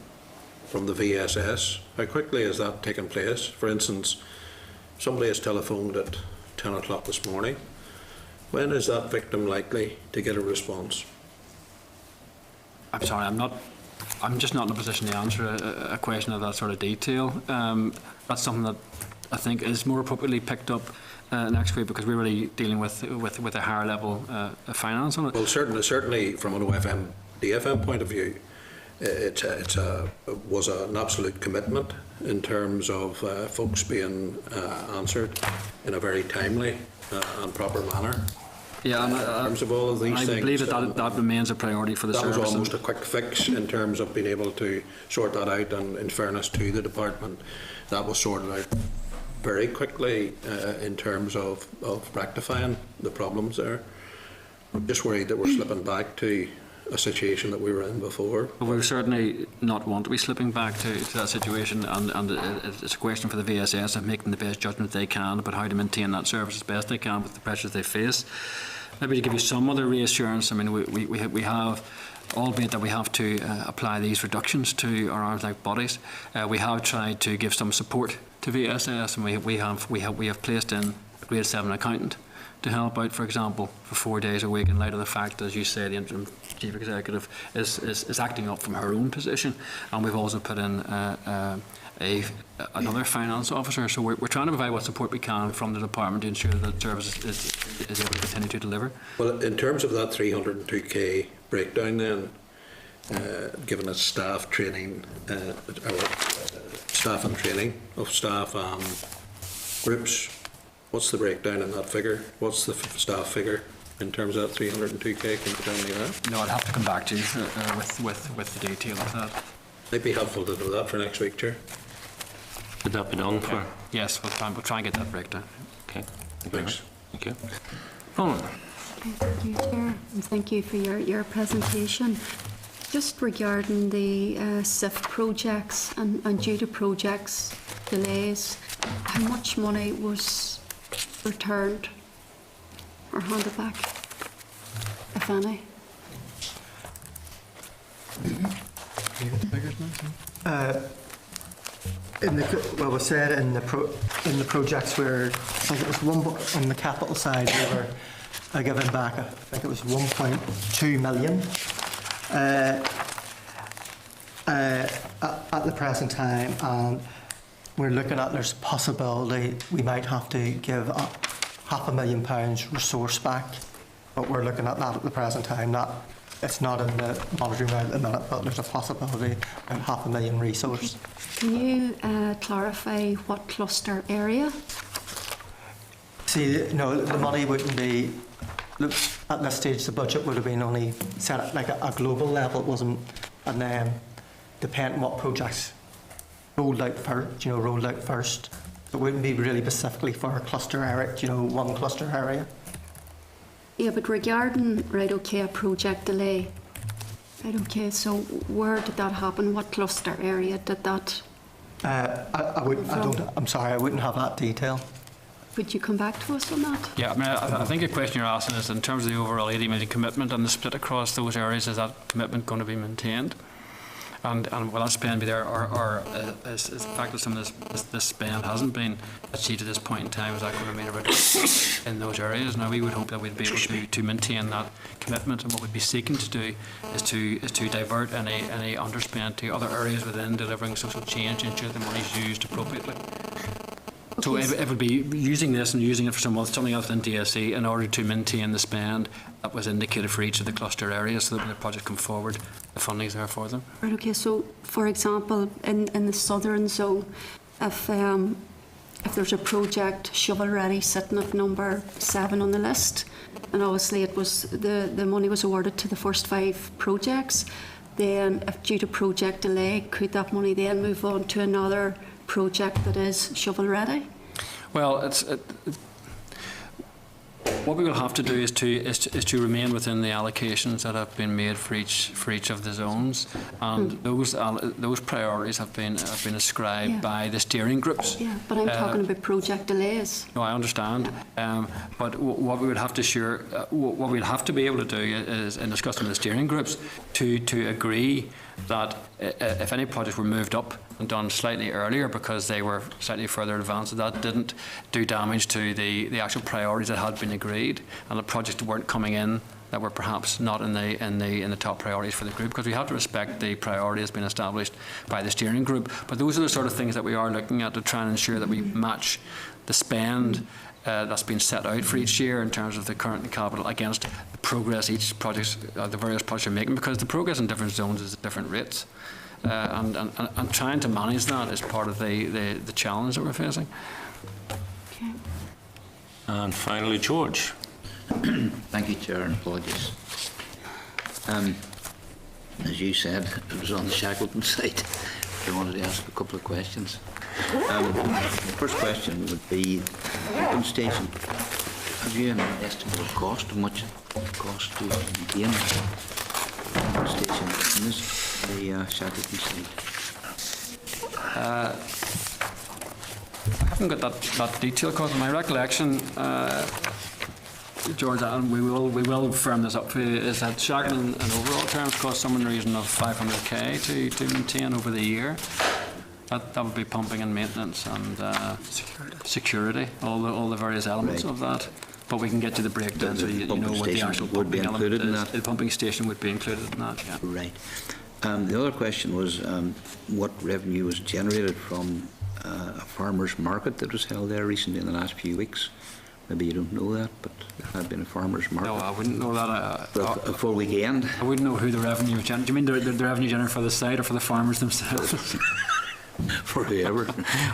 from the VSS, how quickly has that taken place? For instance, somebody has telephoned at 10 o'clock this morning. When is that victim likely to get a response? I'm sorry, I'm just not in a position to answer a question of that sort of detail. That's something that I think is more appropriately picked up next week, because we're really dealing with a higher level finance on it. Well, certainly from an OFMDFM point of view, it was an absolute commitment in terms of folks being answered in a very timely and proper manner. Yeah, and in terms of all of these things, I believe that remains a priority for the service. That was almost a quick fix in terms of being able to sort that out, and in fairness to the department, that was sorted out very quickly in terms of rectifying the problems there. I'm just worried that we're slipping back to a situation that we were in before. But we certainly not want to be slipping back to that situation, and it's a question for the VSS of making the best judgment they can about how to maintain that service as best they can with the pressures they face. Maybe to give you some other reassurance, I mean, we have, albeit that we have to apply these reductions to our arm's length bodies, we have tried to give some support to VSS, and we have placed in a grade 7 accountant to help out, for example, for 4 days a week, in light of the fact, as you say, the interim Chief Executive is acting up from her own position. And we've also put in another finance officer. So we're trying to provide what support we can from the department to ensure that the service is able to continue to deliver. Well, in terms of that 302k breakdown then, given its staff training, staff and training of staff and groups, what's the breakdown in that figure? What's the staff figure in terms of that 302k? Can you tell me that? No, I'd have to come back to you with the detail of that. It'd be helpful to know that for next week, Chair. Could that be done for? Yes, we'll try and get that breakdown. Okay. Thanks. Thank you. Roland. Thank you, Chair, and thank you for your presentation. Just regarding the SIF projects and due to projects delays, how much money was returned or handed back, if any? Well, we said in the projects where I think it was on the capital side, we were giving back, I think it was 1.2 million. At the present time, and we're looking at there's a possibility we might have to give £500,000 resource back, but we're looking at that at the present time. That it's not in the monitoring round at the minute, but there's a possibility of £500,000 resource. Can you clarify what cluster area? See, no, the money wouldn't be. Look, at this stage, the budget would have been only set at like a global level. It wasn't, and then depending what projects rolled out first, It wouldn't be really specifically for a cluster area, one cluster area. Yeah, but regarding, right, okay, a project delay, right, okay, so where did that happen? What cluster area did that? I'm sorry, I wouldn't have that detail. Would you come back to us on that? Yeah, I mean, I think the question you're asking is in terms of the overall 80 million commitment and the split across those areas, is that commitment going to be maintained? And will that spend be there, or is the fact that some of this spend hasn't been achieved at this point in time, is that going to remain about in those areas? Now, we would hope that we'd be able to maintain that commitment, and what we'd be seeking to do is to divert any underspend to other areas within delivering social change and ensure the money is used appropriately. So it would be using this and using it for something else than DSE in order to maintain the spend that was indicated for each of the cluster areas, so that when the project come forward, the funding is there for them. Right, okay, so for example, in the southern zone, if there's a project shovel-ready sitting at number 7 on the list, and obviously it was the money was awarded to the first 5 projects, then if due to project delay, could that money then move on to another project that is shovel-ready? Well, what we will have to do is to remain within the allocations that have been made for each of the zones, and those priorities have been ascribed by the steering groups. Yeah, but I'm talking about project delays. No, I understand. But what we would have to what we'd have to be able to do is, in discussing with the steering groups, to agree that if any projects were moved up and done slightly earlier because they were slightly further advanced, that didn't do damage to the actual priorities that had been agreed, and the projects weren't coming in that were perhaps not in the top priorities for the group, because we have to respect the priorities being established by the steering group. But those are the sort of things that we are looking at to try and ensure that we match the spend that's been set out for each year in terms of the current capital against the progress each project, the various projects are making, because the progress in different zones is at different rates, and trying to manage that is part of the challenge that we're facing. Okay. And finally, George. Thank you, Chair, and apologies. As you said, it was on the Shackleton site. I wanted to ask a couple of questions. The first question would be, pumping station. Have you an estimate of cost? How much it costs to maintain the pumping station in the Shackleton site? I haven't got that detail, because my recollection, George, and we will firm this up for you, is that Shackleton in overall terms costs somewhere in the region of 500k to maintain over the year. That would be pumping and maintenance and security, all the various elements of that. But we can get to the breakdown, so you know what the actual would be pumping included in element is. that. The pumping station would be included in that, yeah. Right. The other question was what revenue was generated from a farmer's market that was held there recently in the last few weeks. Maybe you don't know that, but there had been a farmer's market. No, I wouldn't know that. A full weekend. I wouldn't know who the revenue generated. Do you mean the revenue generated for the site or for the farmers themselves? For whoever.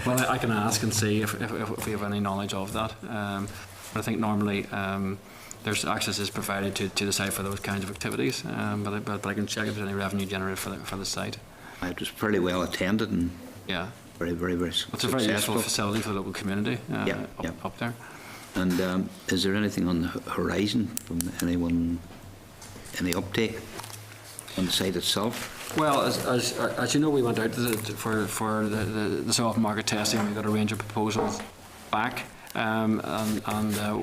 Well, I can ask and see if we have any knowledge of that. But I think normally there's access is provided to the site for those kinds of activities. But I can check if there's any revenue generated for the site. It was fairly well attended and yeah, very, very, very successful. It's a very useful facility for the local community up there. And is there anything on the horizon from anyone, any uptake on the site itself? Well, as you know, we went out for the soft market testing. We got a range of proposals back, and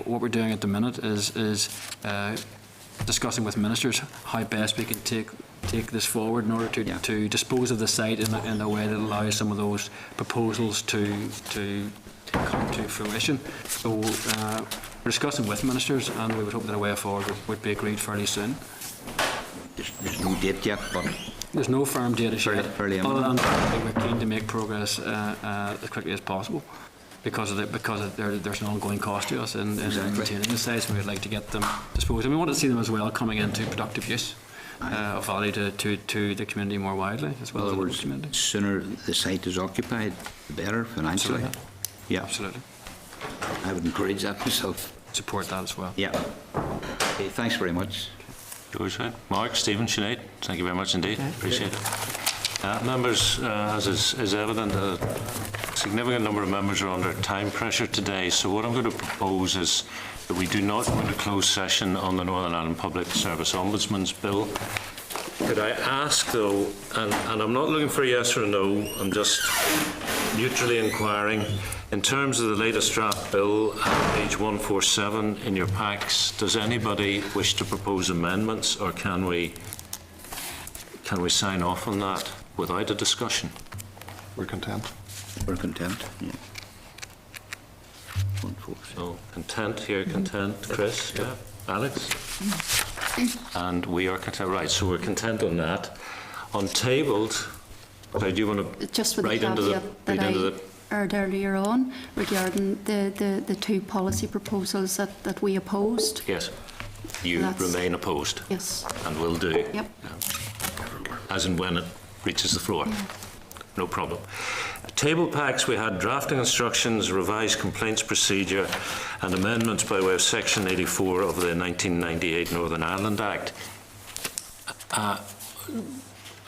what we're doing at the minute is discussing with ministers how best we can take this forward in order to dispose of the site in a way that allows some of those proposals to come to fruition. So we're discussing with ministers, and we would hope that a way forward would be agreed fairly soon. There's no date yet, but there's no firm date as yet, fairly other than we're keen to make progress as quickly as possible, because there's an ongoing cost to us in maintaining the sites, and we'd like to get them disposed. And we want to see them as well coming into productive use of value to the community more widely, as well as the local community. The sooner the site is occupied, the better financially. Absolutely. Yeah, absolutely. I would encourage that myself. Support that as well. Yeah. Okay, thanks very much. George, Mark, Stephen, Sinead, thank you very much indeed. Appreciate it. Members, as is evident, a significant number of members are under time pressure today, so what I'm going to propose is that we do not go into closed session on the Northern Ireland Public Service Ombudsman's Bill. Could I ask, though, and I'm not looking for a yes or a no, I'm just neutrally inquiring, in terms of the latest draft bill at page 147 in your packs, does anybody wish to propose amendments, or can we sign off on that without a discussion? We're content. We're content, yeah. 147. So, content here, content. Chris? Yeah. Alex? And we are content. Right, so we're content on that. On tabled, do you want to Just with write the into the... caveat that I heard earlier on regarding the two policy proposals that we opposed. Yes. You remain opposed? Yes. And will do? Yep. As and when it reaches the floor? Yeah. No problem. Table packs, we had drafting instructions, revised complaints procedure and amendments by way of Section 84 of the 1998 Northern Ireland Act. I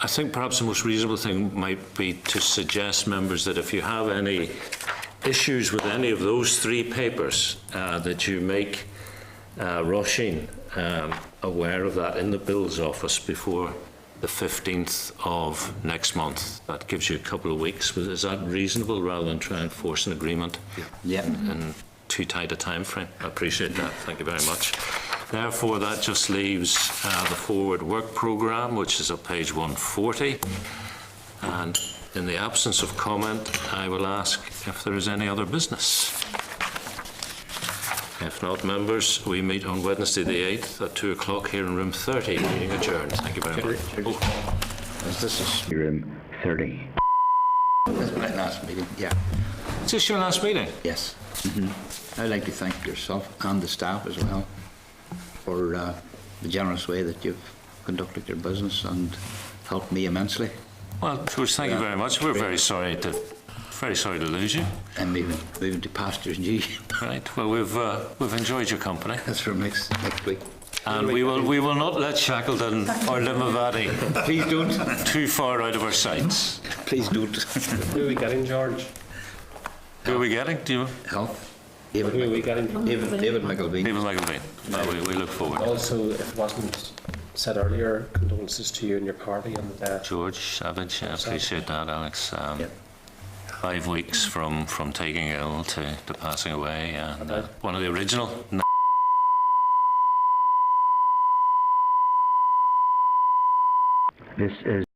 think perhaps the most reasonable thing might be to suggest, members, that if you have any issues with any of those three papers, that you make Roisin aware of that in the Bills office before the 15th of next month. That gives you a couple of weeks. Is that reasonable, rather than try and force an agreement in too tight a time frame? I appreciate that. Thank you very much. Therefore, that just leaves the forward work programme, which is at page 140. And in the absence of comment, I will ask if there is any other business. If not, members, we meet on Wednesday the 8th at 2 o'clock here in room 30. Meeting adjourned. Thank you very much. This is room 30. That's my last meeting, yeah. Is this your last meeting? Yes. I'd like to thank yourself and the staff as well for the generous way that you've conducted your business and helped me immensely. Well, George, thank you very much. We're very sorry to lose you. And moving to pastures new. Right. Well, we've enjoyed your company. That's for next week. And we will not let Shackleton or Limavady Please don't. too far out of our sights. Please don't. Who are we getting, George? Who are we getting? Do you? Health. Who are we getting? David McElveen. David McElveen. Well, we look forward. Also, if it wasn't said earlier, condolences to you and your party on the death. George Savage, I appreciate that, Alex. 5 weeks from taking ill to passing away, and one of the original. This is